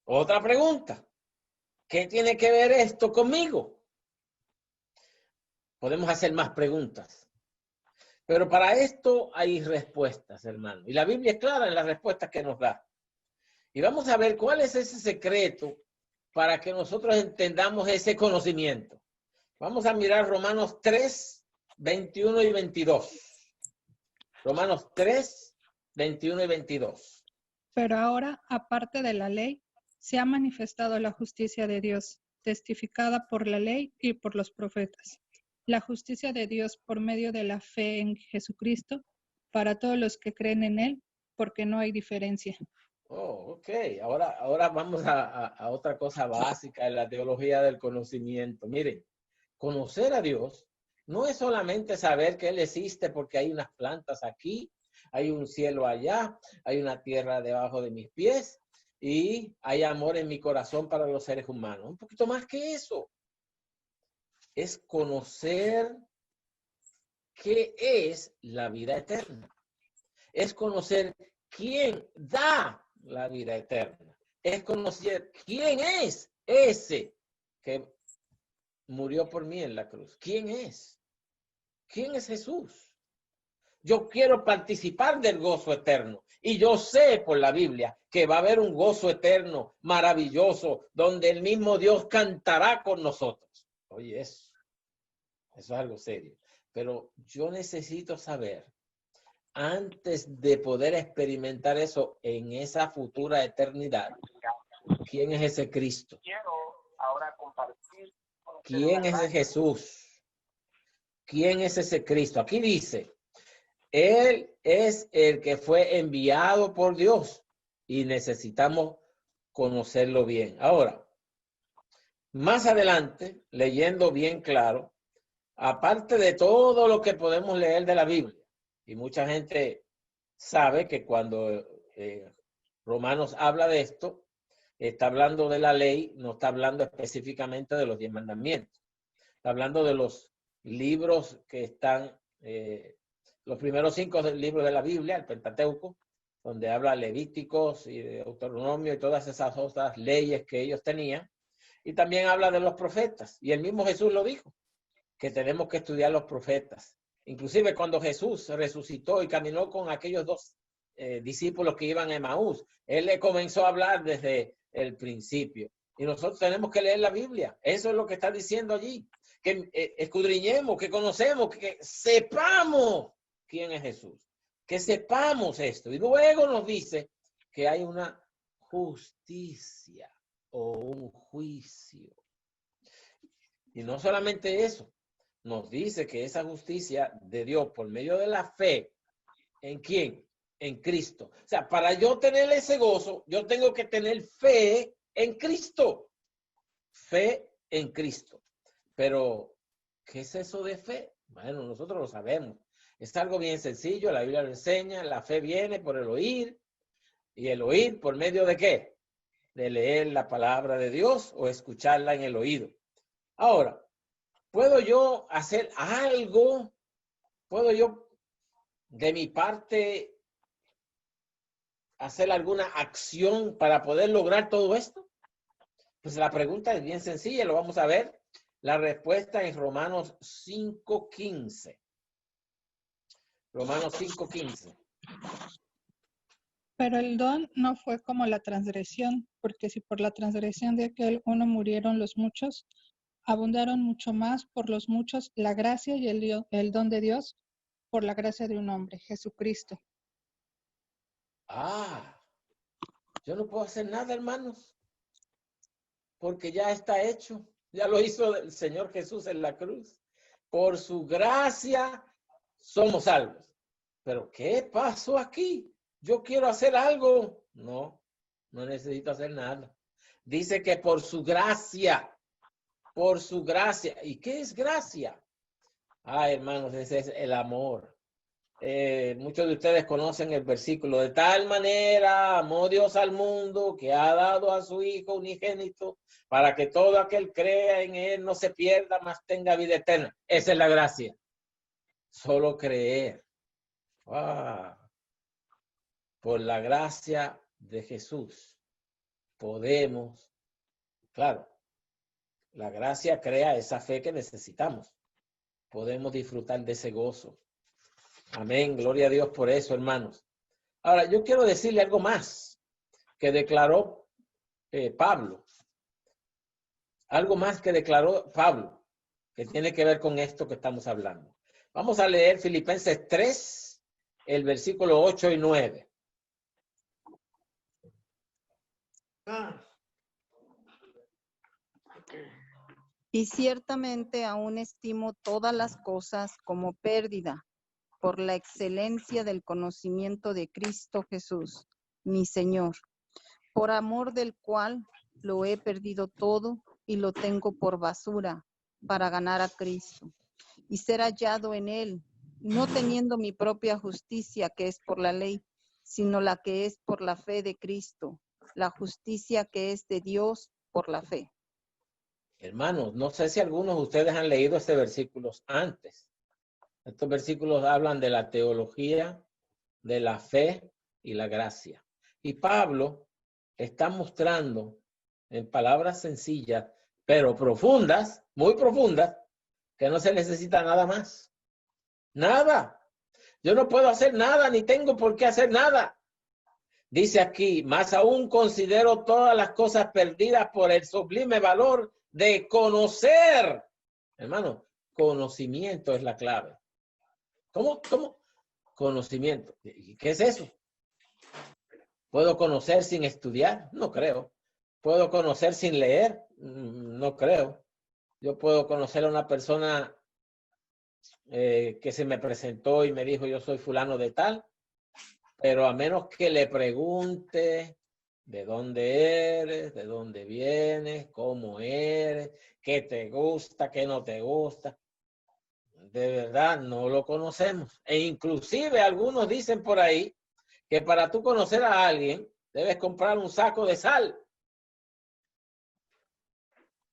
Otra pregunta. ¿Qué tiene que ver esto conmigo? Podemos hacer más preguntas. Pero para esto hay respuestas, hermano. Y la Biblia es clara en las respuestas que nos da. Y vamos a ver cuál es ese secreto para que nosotros entendamos ese conocimiento. Vamos a mirar Romanos 3, 21 y 22. Romanos 3, 21 y 22. Pero ahora, aparte de la ley, se ha manifestado la justicia de Dios, testificada por la ley y por los profetas. La justicia de Dios por medio de la fe en Jesucristo para todos los que creen en Él, porque no hay diferencia. Ok. Ahora vamos a otra cosa básica en la teología del conocimiento. Miren, conocer a Dios no es solamente saber que Él existe porque hay unas plantas aquí, hay un cielo allá, hay una tierra debajo de mis pies y hay amor en mi corazón para los seres humanos. Un poquito más que eso. Es conocer qué es la vida eterna. Es conocer quién da la vida eterna. Es conocer quién es ese que murió por mí en la cruz. ¿Quién es? ¿Quién es Jesús? Yo quiero participar del gozo eterno. Y yo sé por la Biblia que va a haber un gozo eterno maravilloso donde el mismo Dios cantará con nosotros. Oye, eso es algo serio. Pero yo necesito saber, antes de poder experimentar eso en esa futura eternidad, ¿quién es ese Cristo? ¿Quién es ese Jesús? ¿Quién es ese Cristo? Aquí dice, Él es el que fue enviado por Dios y necesitamos conocerlo bien. Ahora, más adelante, leyendo bien claro, aparte de todo lo que podemos leer de la Biblia, y mucha gente sabe que cuando Romanos habla de esto, está hablando de la ley, no está hablando específicamente de los 10 mandamientos. Está hablando de los libros que están, los primeros 5 libros de la Biblia, el Pentateuco, donde habla Levíticos y de Deuteronomio y todas esas otras leyes que ellos tenían. Y también habla de los profetas. Y el mismo Jesús lo dijo, que tenemos que estudiar los profetas. Inclusive cuando Jesús resucitó y caminó con aquellos 2 discípulos que iban a Emaús, Él le comenzó a hablar desde el principio. Y nosotros tenemos que leer la Biblia. Eso es lo que está diciendo allí. Que escudriñemos, que conocemos, que sepamos quién es Jesús. Que sepamos esto. Y luego nos dice que hay una justicia o un juicio. Y no solamente eso. Nos dice que esa justicia de Dios por medio de la fe, ¿en quién? En Cristo. O sea, para yo tener ese gozo, yo tengo que tener fe en Cristo. Fe en Cristo. Pero, ¿qué es eso de fe? Bueno, nosotros lo sabemos. Es algo bien sencillo, la Biblia lo enseña, la fe viene por el oír, y el oír por medio de ¿qué? De leer la palabra de Dios o escucharla en el oído. Ahora, ¿puedo yo hacer algo? ¿Puedo yo, de mi parte, hacer alguna acción para poder lograr todo esto? Pues la pregunta es bien sencilla, lo vamos a ver. La respuesta es Romanos 5:15. Romanos 5:15. Pero el don no fue como la transgresión, porque si por la transgresión de aquel uno murieron los muchos, abundaron mucho más por los muchos la gracia y el don de Dios por la gracia de un hombre, Jesucristo. Yo no puedo hacer nada, hermanos, porque ya está hecho. Ya lo hizo el Señor Jesús en la cruz. Por su gracia somos salvos. ¿Pero qué pasó aquí? Yo quiero hacer algo. No necesito hacer nada. Dice que por su gracia. Por su gracia. ¿Y qué es gracia? Hermanos, ese es el amor. Muchos de ustedes conocen el versículo: de tal manera amó Dios al mundo que ha dado a su Hijo unigénito para que todo aquel crea en Él no se pierda, mas tenga vida eterna. Esa es la gracia. Solo creer. Por la gracia de Jesús podemos, claro, la gracia crea esa fe que necesitamos. Podemos disfrutar de ese gozo. Amén, gloria a Dios por eso, hermanos. Ahora, yo quiero decirle algo más que declaró Pablo. Algo más que declaró Pablo, que tiene que ver con esto que estamos hablando. Vamos a leer Filipenses 3, el versículo 8 y 9. Y ciertamente aún estimo todas las cosas como pérdida por la excelencia del conocimiento de Cristo Jesús, mi Señor, por amor del cual lo he perdido todo y lo tengo por basura para ganar a Cristo y ser hallado en Él, no teniendo mi propia justicia que es por la ley, sino la que es por la fe de Cristo, la justicia que es de Dios por la fe. Hermanos, no sé si algunos de ustedes han leído este versículo antes. Estos versículos hablan de la teología, de la fe y la gracia. Y Pablo está mostrando en palabras sencillas, pero profundas, muy profundas, que no se necesita nada más. Nada. Yo no puedo hacer nada, ni tengo por qué hacer nada. Dice aquí, más aún considero todas las cosas perdidas por el sublime valor de conocer. Hermano, conocimiento es la clave. ¿Cómo? Conocimiento. ¿Y qué es eso? ¿Puedo conocer sin estudiar? No creo. ¿Puedo conocer sin leer? No creo. Yo puedo conocer a una persona que se me presentó y me dijo, yo soy fulano de tal, pero a menos que le pregunte de dónde eres, de dónde vienes, cómo eres, qué te gusta, qué no te gusta, de verdad no lo conocemos. E inclusive algunos dicen por ahí que para tú conocer a alguien debes comprar un saco de sal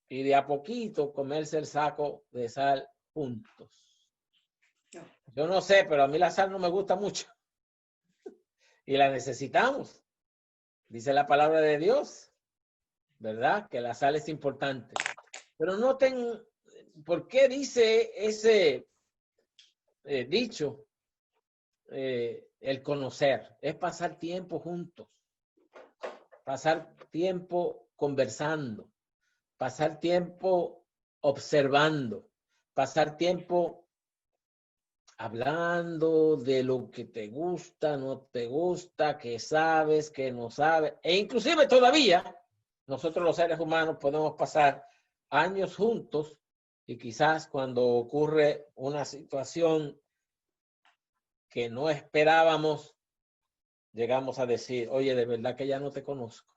y de a poquito comerse el saco de sal juntos. Yo no sé, pero a mí la sal no me gusta mucho. Y la necesitamos. Dice la palabra de Dios, ¿verdad? Que la sal es importante. Pero noten por qué dice ese dicho, el conocer. Es pasar tiempo juntos. Pasar tiempo conversando. Pasar tiempo observando. Pasar tiempo hablando de lo que te gusta, no te gusta, que sabes, que no sabes. E inclusive todavía nosotros los seres humanos podemos pasar años juntos y quizás cuando ocurre una situación que no esperábamos, llegamos a decir, oye, de verdad que ya no te conozco.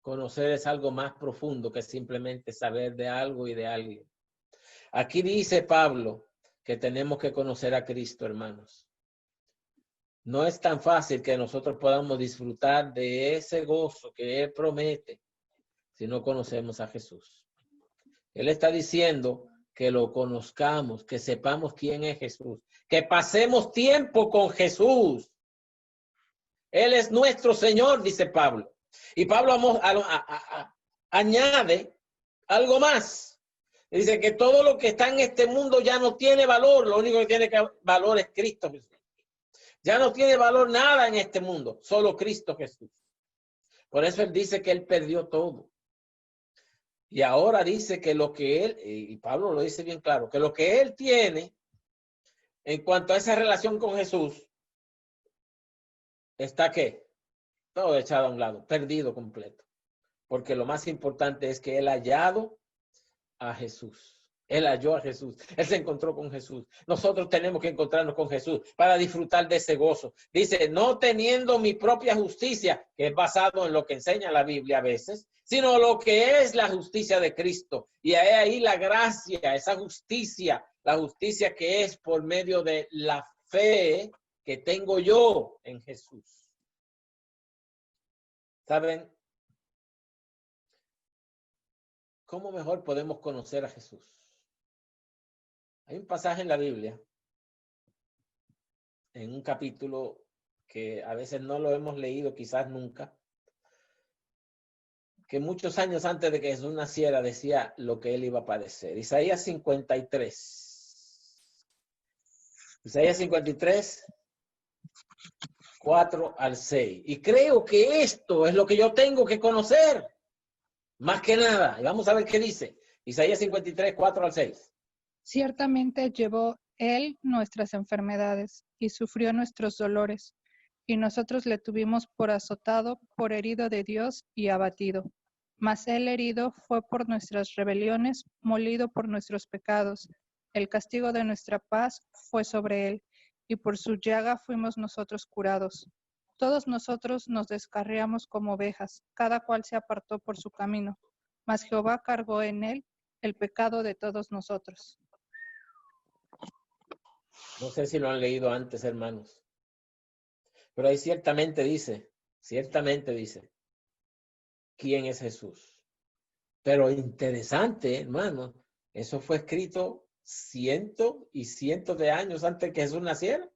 Conocer es algo más profundo que simplemente saber de algo y de alguien. Aquí dice Pablo que tenemos que conocer a Cristo, hermanos. No es tan fácil que nosotros podamos disfrutar de ese gozo que Él promete si no conocemos a Jesús. Él está diciendo que lo conozcamos, que sepamos quién es Jesús, que pasemos tiempo con Jesús. Él es nuestro Señor, dice Pablo. Y Pablo añade algo más. Dice que todo lo que está en este mundo ya no tiene valor. Lo único que tiene valor es Cristo Jesús. Ya no tiene valor nada en este mundo, solo Cristo Jesús. Por eso él dice que él perdió todo. Y ahora dice que lo que él, y Pablo lo dice bien claro, que lo que él tiene en cuanto a esa relación con Jesús, está ¿qué? Todo echado a un lado, perdido completo. Porque lo más importante es que él ha hallado a Jesús. Él halló a Jesús. Él se encontró con Jesús. Nosotros tenemos que encontrarnos con Jesús para disfrutar de ese gozo. Dice, no teniendo mi propia justicia, que es basado en lo que enseña la Biblia a veces, sino lo que es la justicia de Cristo. Y hay ahí la gracia, esa justicia, la justicia que es por medio de la fe que tengo yo en Jesús. ¿Saben? ¿Cómo mejor podemos conocer a Jesús? Hay un pasaje en la Biblia, en un capítulo que a veces no lo hemos leído, quizás nunca, que muchos años antes de que Jesús naciera decía lo que él iba a padecer. Isaías 53. Isaías 53, 4 al 6. Y creo que esto es lo que yo tengo que conocer. Más que nada, y vamos a ver qué dice. Isaías 53, 4 al 6. Ciertamente llevó él nuestras enfermedades y sufrió nuestros dolores, y nosotros le tuvimos por azotado, por herido de Dios y abatido. Mas él herido fue por nuestras rebeliones, molido por nuestros pecados. El castigo de nuestra paz fue sobre él, y por su llaga fuimos nosotros curados. Todos nosotros nos descarriamos como ovejas, cada cual se apartó por su camino, mas Jehová cargó en él el pecado de todos nosotros. No sé si lo han leído antes, hermanos, pero ahí ciertamente dice, ¿quién es Jesús? Pero interesante, hermano, eso fue escrito cientos y cientos de años antes que Jesús naciera.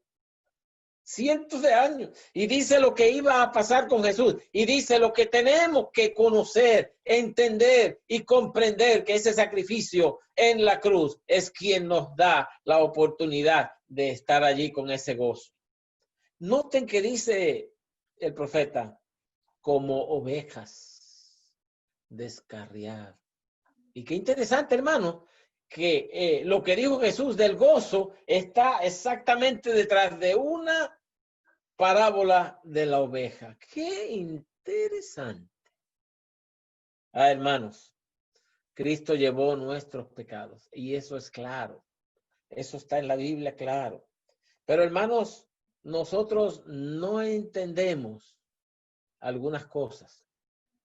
cientos de años, y dice lo que iba a pasar con Jesús, y dice lo que tenemos que conocer, entender y comprender, que ese sacrificio en la cruz es quien nos da la oportunidad de estar allí con ese gozo. Noten que dice el profeta, como ovejas descarriadas. Y qué interesante, hermano, que lo que dijo Jesús del gozo está exactamente detrás de una parábola de la oveja. Qué interesante. Hermanos, Cristo llevó nuestros pecados y eso es claro. Eso está en la Biblia claro. Pero hermanos, nosotros no entendemos algunas cosas.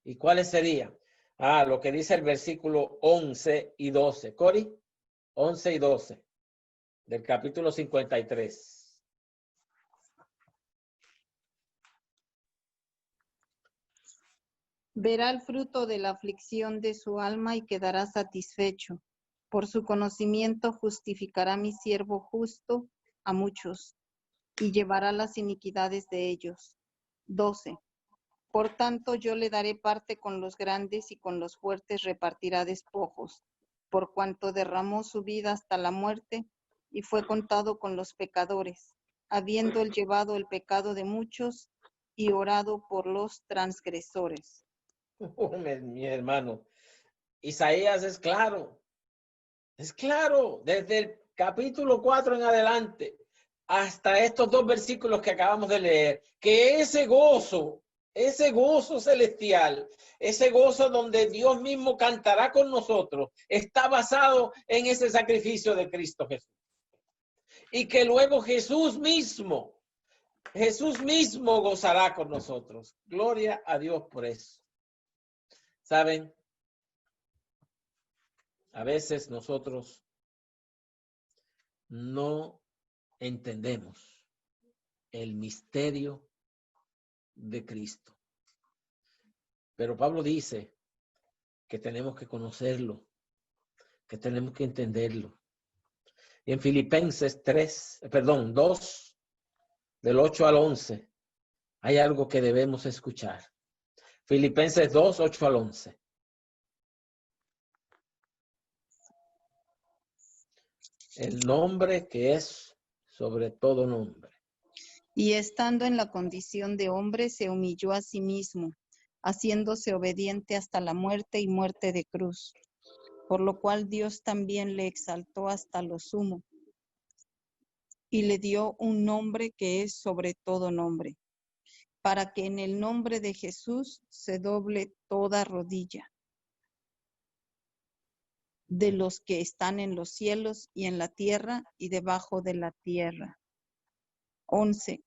¿Y cuáles serían? Lo que dice el versículo 11 y 12. Cori, 11 y 12 del capítulo 53. Verá el fruto de la aflicción de su alma y quedará satisfecho. Por su conocimiento justificará mi siervo justo a muchos y llevará las iniquidades de ellos. 12. Por tanto, yo le daré parte con los grandes y con los fuertes repartirá despojos, por cuanto derramó su vida hasta la muerte y fue contado con los pecadores, habiendo él llevado el pecado de muchos y orado por los transgresores. Mi hermano, Isaías es claro, desde el capítulo 4 en adelante, hasta estos dos versículos que acabamos de leer, que ese gozo celestial, ese gozo donde Dios mismo cantará con nosotros, está basado en ese sacrificio de Cristo Jesús. Y que luego Jesús mismo gozará con nosotros. Gloria a Dios por eso. ¿Saben? A veces nosotros no entendemos el misterio de Cristo. Pero Pablo dice que tenemos que conocerlo, que tenemos que entenderlo. Y en Filipenses 2, del 8 al 11, hay algo que debemos escuchar. Filipenses 2, 8 al 11. El nombre que es sobre todo nombre. Y estando en la condición de hombre, se humilló a sí mismo, haciéndose obediente hasta la muerte y muerte de cruz. Por lo cual Dios también le exaltó hasta lo sumo y le dio un nombre que es sobre todo nombre, para que en el nombre de Jesús se doble toda rodilla de los que están en los cielos y en la tierra y debajo de la tierra. 11.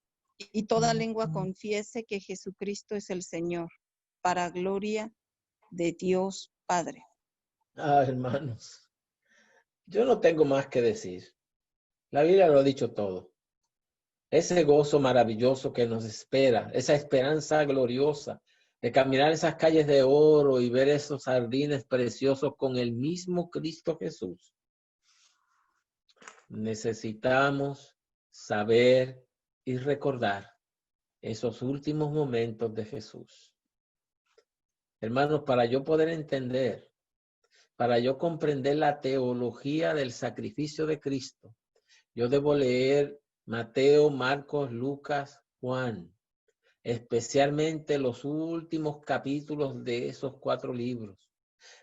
Y toda lengua confiese que Jesucristo es el Señor, para gloria de Dios Padre. Hermanos, yo no tengo más que decir. La Biblia lo ha dicho todo. Ese gozo maravilloso que nos espera, esa esperanza gloriosa de caminar esas calles de oro y ver esos jardines preciosos con el mismo Cristo Jesús. Necesitamos saber y recordar esos últimos momentos de Jesús. Hermanos, para yo poder entender, para yo comprender la teología del sacrificio de Cristo, yo debo leer Mateo, Marcos, Lucas, Juan, especialmente los últimos capítulos de esos 4 libros,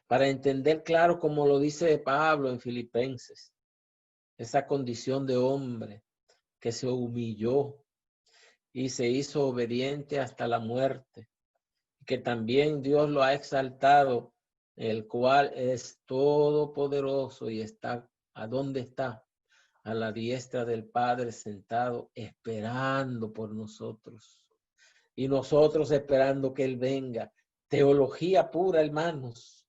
para entender claro, como lo dice Pablo en Filipenses, esa condición de hombre que se humilló y se hizo obediente hasta la muerte, que también Dios lo ha exaltado, el cual es todopoderoso y está, ¿a dónde está? A la diestra del Padre sentado, esperando por nosotros. Y nosotros esperando que Él venga. Teología pura, hermanos.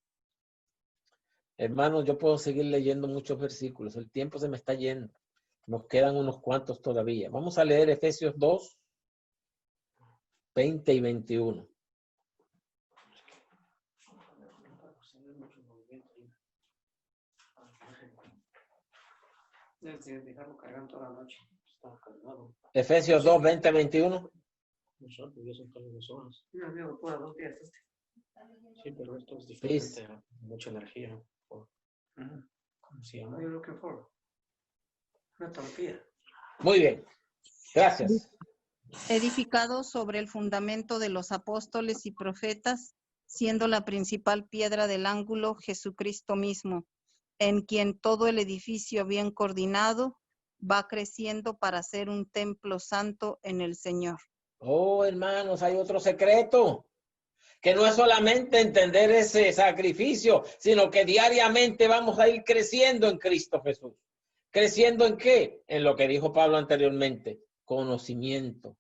Hermanos, yo puedo seguir leyendo muchos versículos. El tiempo se me está yendo. Nos quedan unos cuantos todavía. Vamos a leer Efesios 2, 20 y 21. Dejarlo cargar toda la noche. Efesios 2, 20, 21. Sí, pero esto es diferente. Mucha energía. ¿Cómo se llama? Una tortilla. Muy bien. Gracias. Edificado sobre el fundamento de los apóstoles y profetas, siendo la principal piedra del ángulo Jesucristo mismo, en quien todo el edificio bien coordinado va creciendo para ser un templo santo en el Señor. Oh, hermanos, hay otro secreto, que no es solamente entender ese sacrificio, sino que diariamente vamos a ir creciendo en Cristo Jesús. ¿Creciendo en qué? En lo que dijo Pablo anteriormente, conocimiento.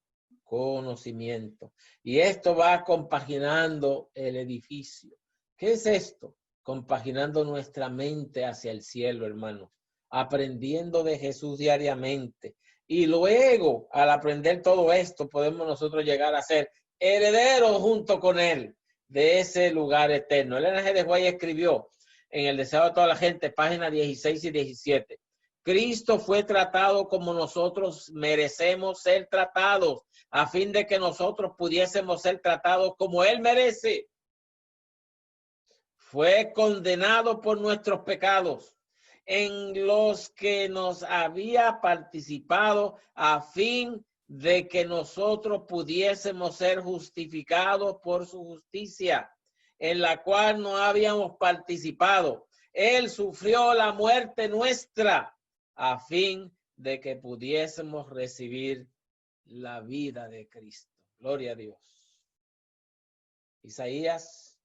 Y esto va compaginando el edificio. ¿Qué es esto? Compaginando nuestra mente hacia el cielo, hermanos. Aprendiendo de Jesús diariamente. Y luego, al aprender todo esto, podemos nosotros llegar a ser herederos junto con Él de ese lugar eterno. El G. de Guay escribió en El deseo de toda la gente, páginas 16 y 17. Cristo fue tratado como nosotros merecemos ser tratados, a fin de que nosotros pudiésemos ser tratados como Él merece. Fue condenado por nuestros pecados, en los que nos había participado, a fin de que nosotros pudiésemos ser justificados por su justicia, en la cual no habíamos participado. Él sufrió la muerte nuestra, a fin de que pudiésemos recibir la vida de Cristo. Gloria a Dios. Isaías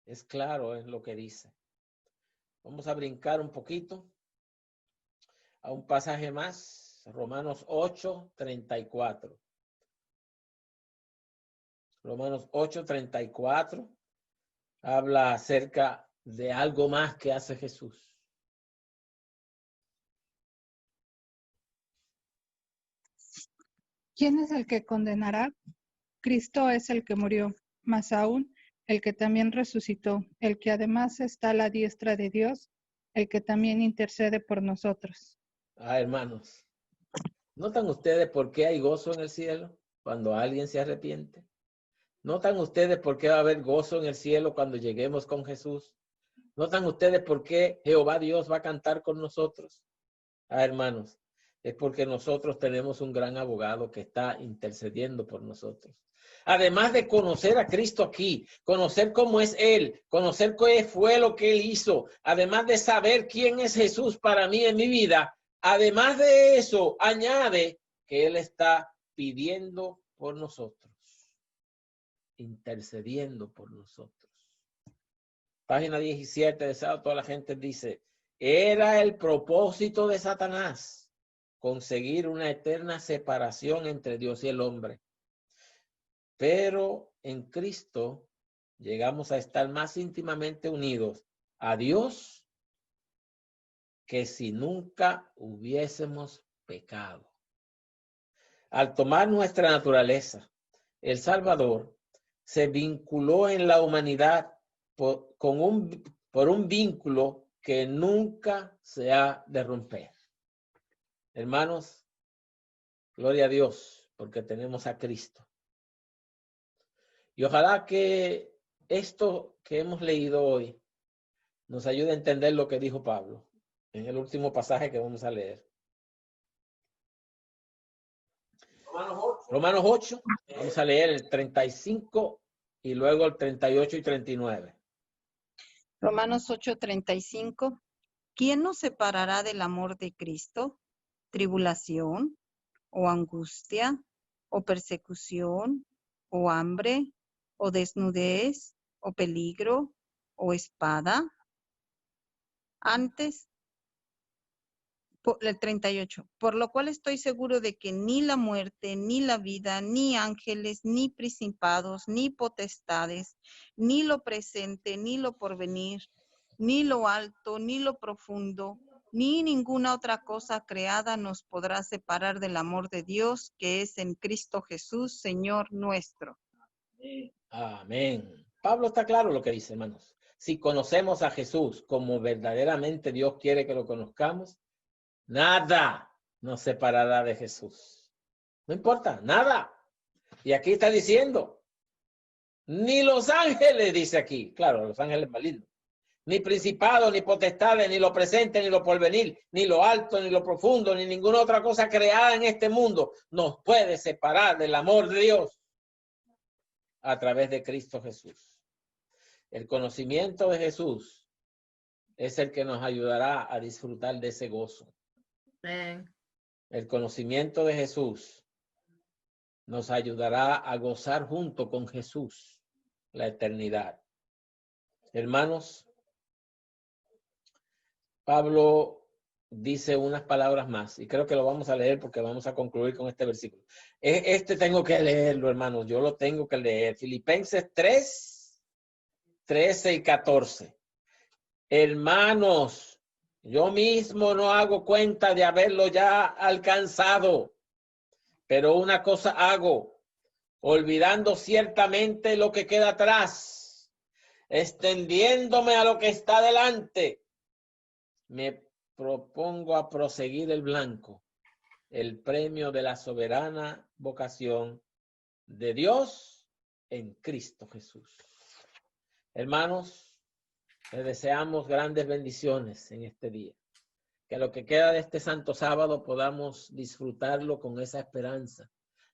es claro en lo que dice. Vamos a brincar un poquito a un pasaje más, Romanos 8, 34. Romanos 8, 34 habla acerca de algo más que hace Jesús. ¿Quién es el que condenará? Cristo es el que murió, más aún el que también resucitó, el que además está a la diestra de Dios, el que también intercede por nosotros. Hermanos, ¿notan ustedes por qué hay gozo en el cielo cuando alguien se arrepiente? ¿Notan ustedes por qué va a haber gozo en el cielo cuando lleguemos con Jesús? ¿Notan ustedes por qué Jehová Dios va a cantar con nosotros? Hermanos, es porque nosotros tenemos un gran abogado que está intercediendo por nosotros. Además de conocer a Cristo aquí, conocer cómo es Él, conocer qué fue lo que Él hizo, además de saber quién es Jesús para mí en mi vida, además de eso, añade que Él está pidiendo por nosotros, intercediendo por nosotros. Página 17 de Sábado, toda la gente dice, era el propósito de Satanás conseguir una eterna separación entre Dios y el hombre. Pero en Cristo llegamos a estar más íntimamente unidos a Dios que si nunca hubiésemos pecado. Al tomar nuestra naturaleza, el Salvador se vinculó en la humanidad por un vínculo que nunca se ha de romper. Hermanos, gloria a Dios, porque tenemos a Cristo. Y ojalá que esto que hemos leído hoy nos ayude a entender lo que dijo Pablo en el último pasaje que vamos a leer. Romanos 8, vamos a leer el 35 y luego el 38 y 39. Romanos 8, 35. ¿Quién nos separará del amor de Cristo? ¿Tribulación, o angustia, o persecución, o hambre, o desnudez, o peligro, o espada? Antes, el 38. Por lo cual estoy seguro de que ni la muerte, ni la vida, ni ángeles, ni principados, ni potestades, ni lo presente, ni lo porvenir, ni lo alto, ni lo profundo, ni ninguna otra cosa creada nos podrá separar del amor de Dios que es en Cristo Jesús, Señor nuestro. Amén. Pablo está claro lo que dice, hermanos. Si conocemos a Jesús como verdaderamente Dios quiere que lo conozcamos, nada nos separará de Jesús? No importa, nada. Y aquí está diciendo, ni los ángeles, dice aquí, claro, los ángeles malignos, ni principados, ni potestades, ni lo presente, ni lo porvenir, ni lo alto, ni lo profundo, ni ninguna otra cosa creada en este mundo nos puede separar del amor de Dios a través de Cristo Jesús. El conocimiento de Jesús es el que nos ayudará a disfrutar de ese gozo. El conocimiento de Jesús nos ayudará a gozar junto con Jesús la eternidad. Hermanos, Pablo dice unas palabras más y creo que lo vamos a leer porque vamos a concluir con este versículo. Este tengo que leerlo, hermanos, yo lo tengo que leer. Filipenses 3, 13 y 14. Hermanos, yo mismo no hago cuenta de haberlo ya alcanzado, pero una cosa hago, olvidando ciertamente lo que queda atrás, extendiéndome a lo que está delante, me propongo a proseguir el blanco, el premio de la soberana vocación de Dios en Cristo Jesús. Hermanos, les deseamos grandes bendiciones en este día. Que lo que queda de este santo sábado podamos disfrutarlo con esa esperanza,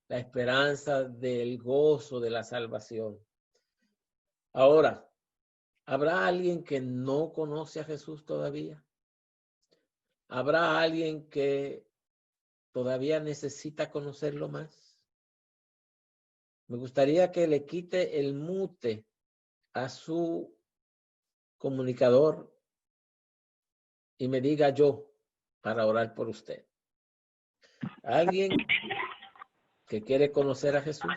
la esperanza del gozo de la salvación. Ahora, ¿habrá alguien que no conoce a Jesús todavía? ¿Habrá alguien que todavía necesita conocerlo más? Me gustaría que le quite el mute a su comunicador y me diga yo para orar por usted. ¿Alguien que quiere conocer a Jesús?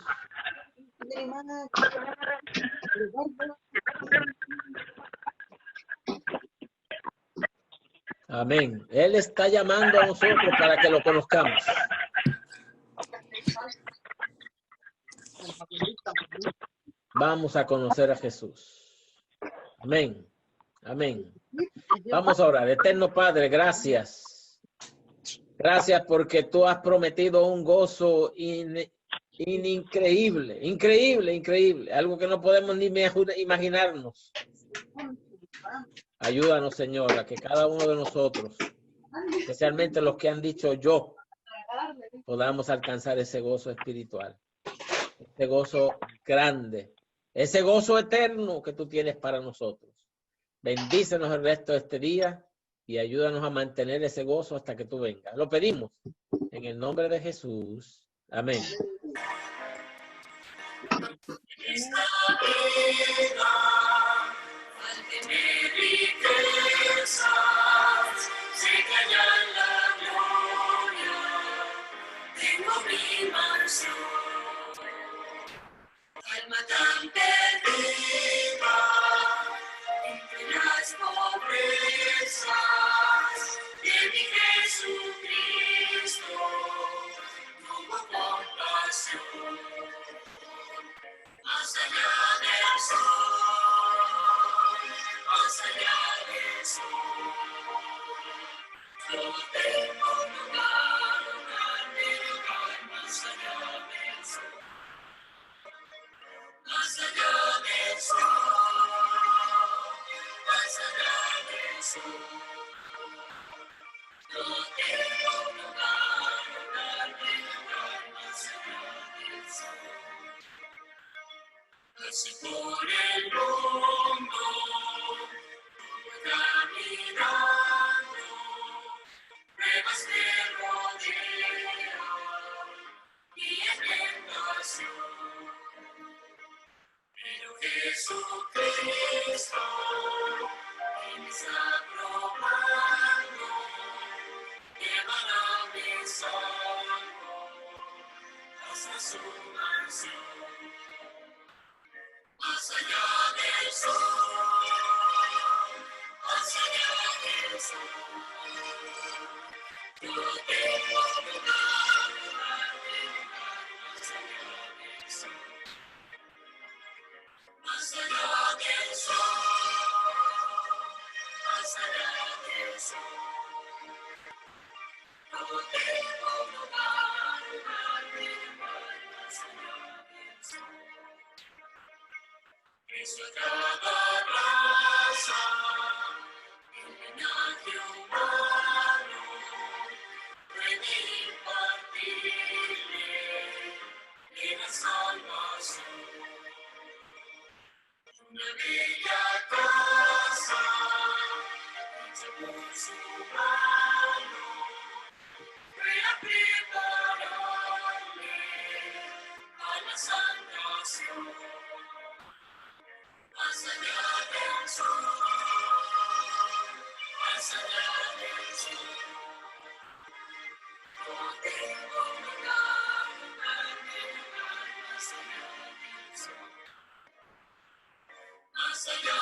Amén. Él está llamando a nosotros para que lo conozcamos. Vamos a conocer a Jesús. Amén. Amén. Vamos a orar. Eterno Padre, gracias. Gracias porque tú has prometido un gozo increíble, increíble. Algo que no podemos ni imaginarnos. Ayúdanos, Señor, a que cada uno de nosotros, especialmente los que han dicho yo, podamos alcanzar ese gozo espiritual. Ese gozo grande. Ese gozo eterno que tú tienes para nosotros. Bendícenos el resto de este día y ayúdanos a mantener ese gozo hasta que tú vengas. Lo pedimos en el nombre de Jesús. Amén. Esta vida, faltenme riquezas, sé que allá en la gloria tengo mi mansión. Alma tan perdida entre las pobrezas de mi Jesucristo, tuvo compasión. Más allá del sol, más allá del sol, yo tengo un lugar más allá del sol. Más allá del sol, más allá del sol, yo tengo un lugar más allá del sol. Así por el mundo, caminando, pruebas me rodean y en tentación. Pero Jesucristo me está probando, llevará mi salvo hasta su mansión. Más allá del sol, más allá del sol, yo tengo un lugar más allá del sol. Más allá del sol, más allá del sol, yo tengo cada raza, el linaje humano puede impartirle vida salvación. Una bella casa, hecha por su mano, para prepararle a la salvación. Más allá del sol, más allá del sol, yo tengo un lugar grande, más allá del sol, más allá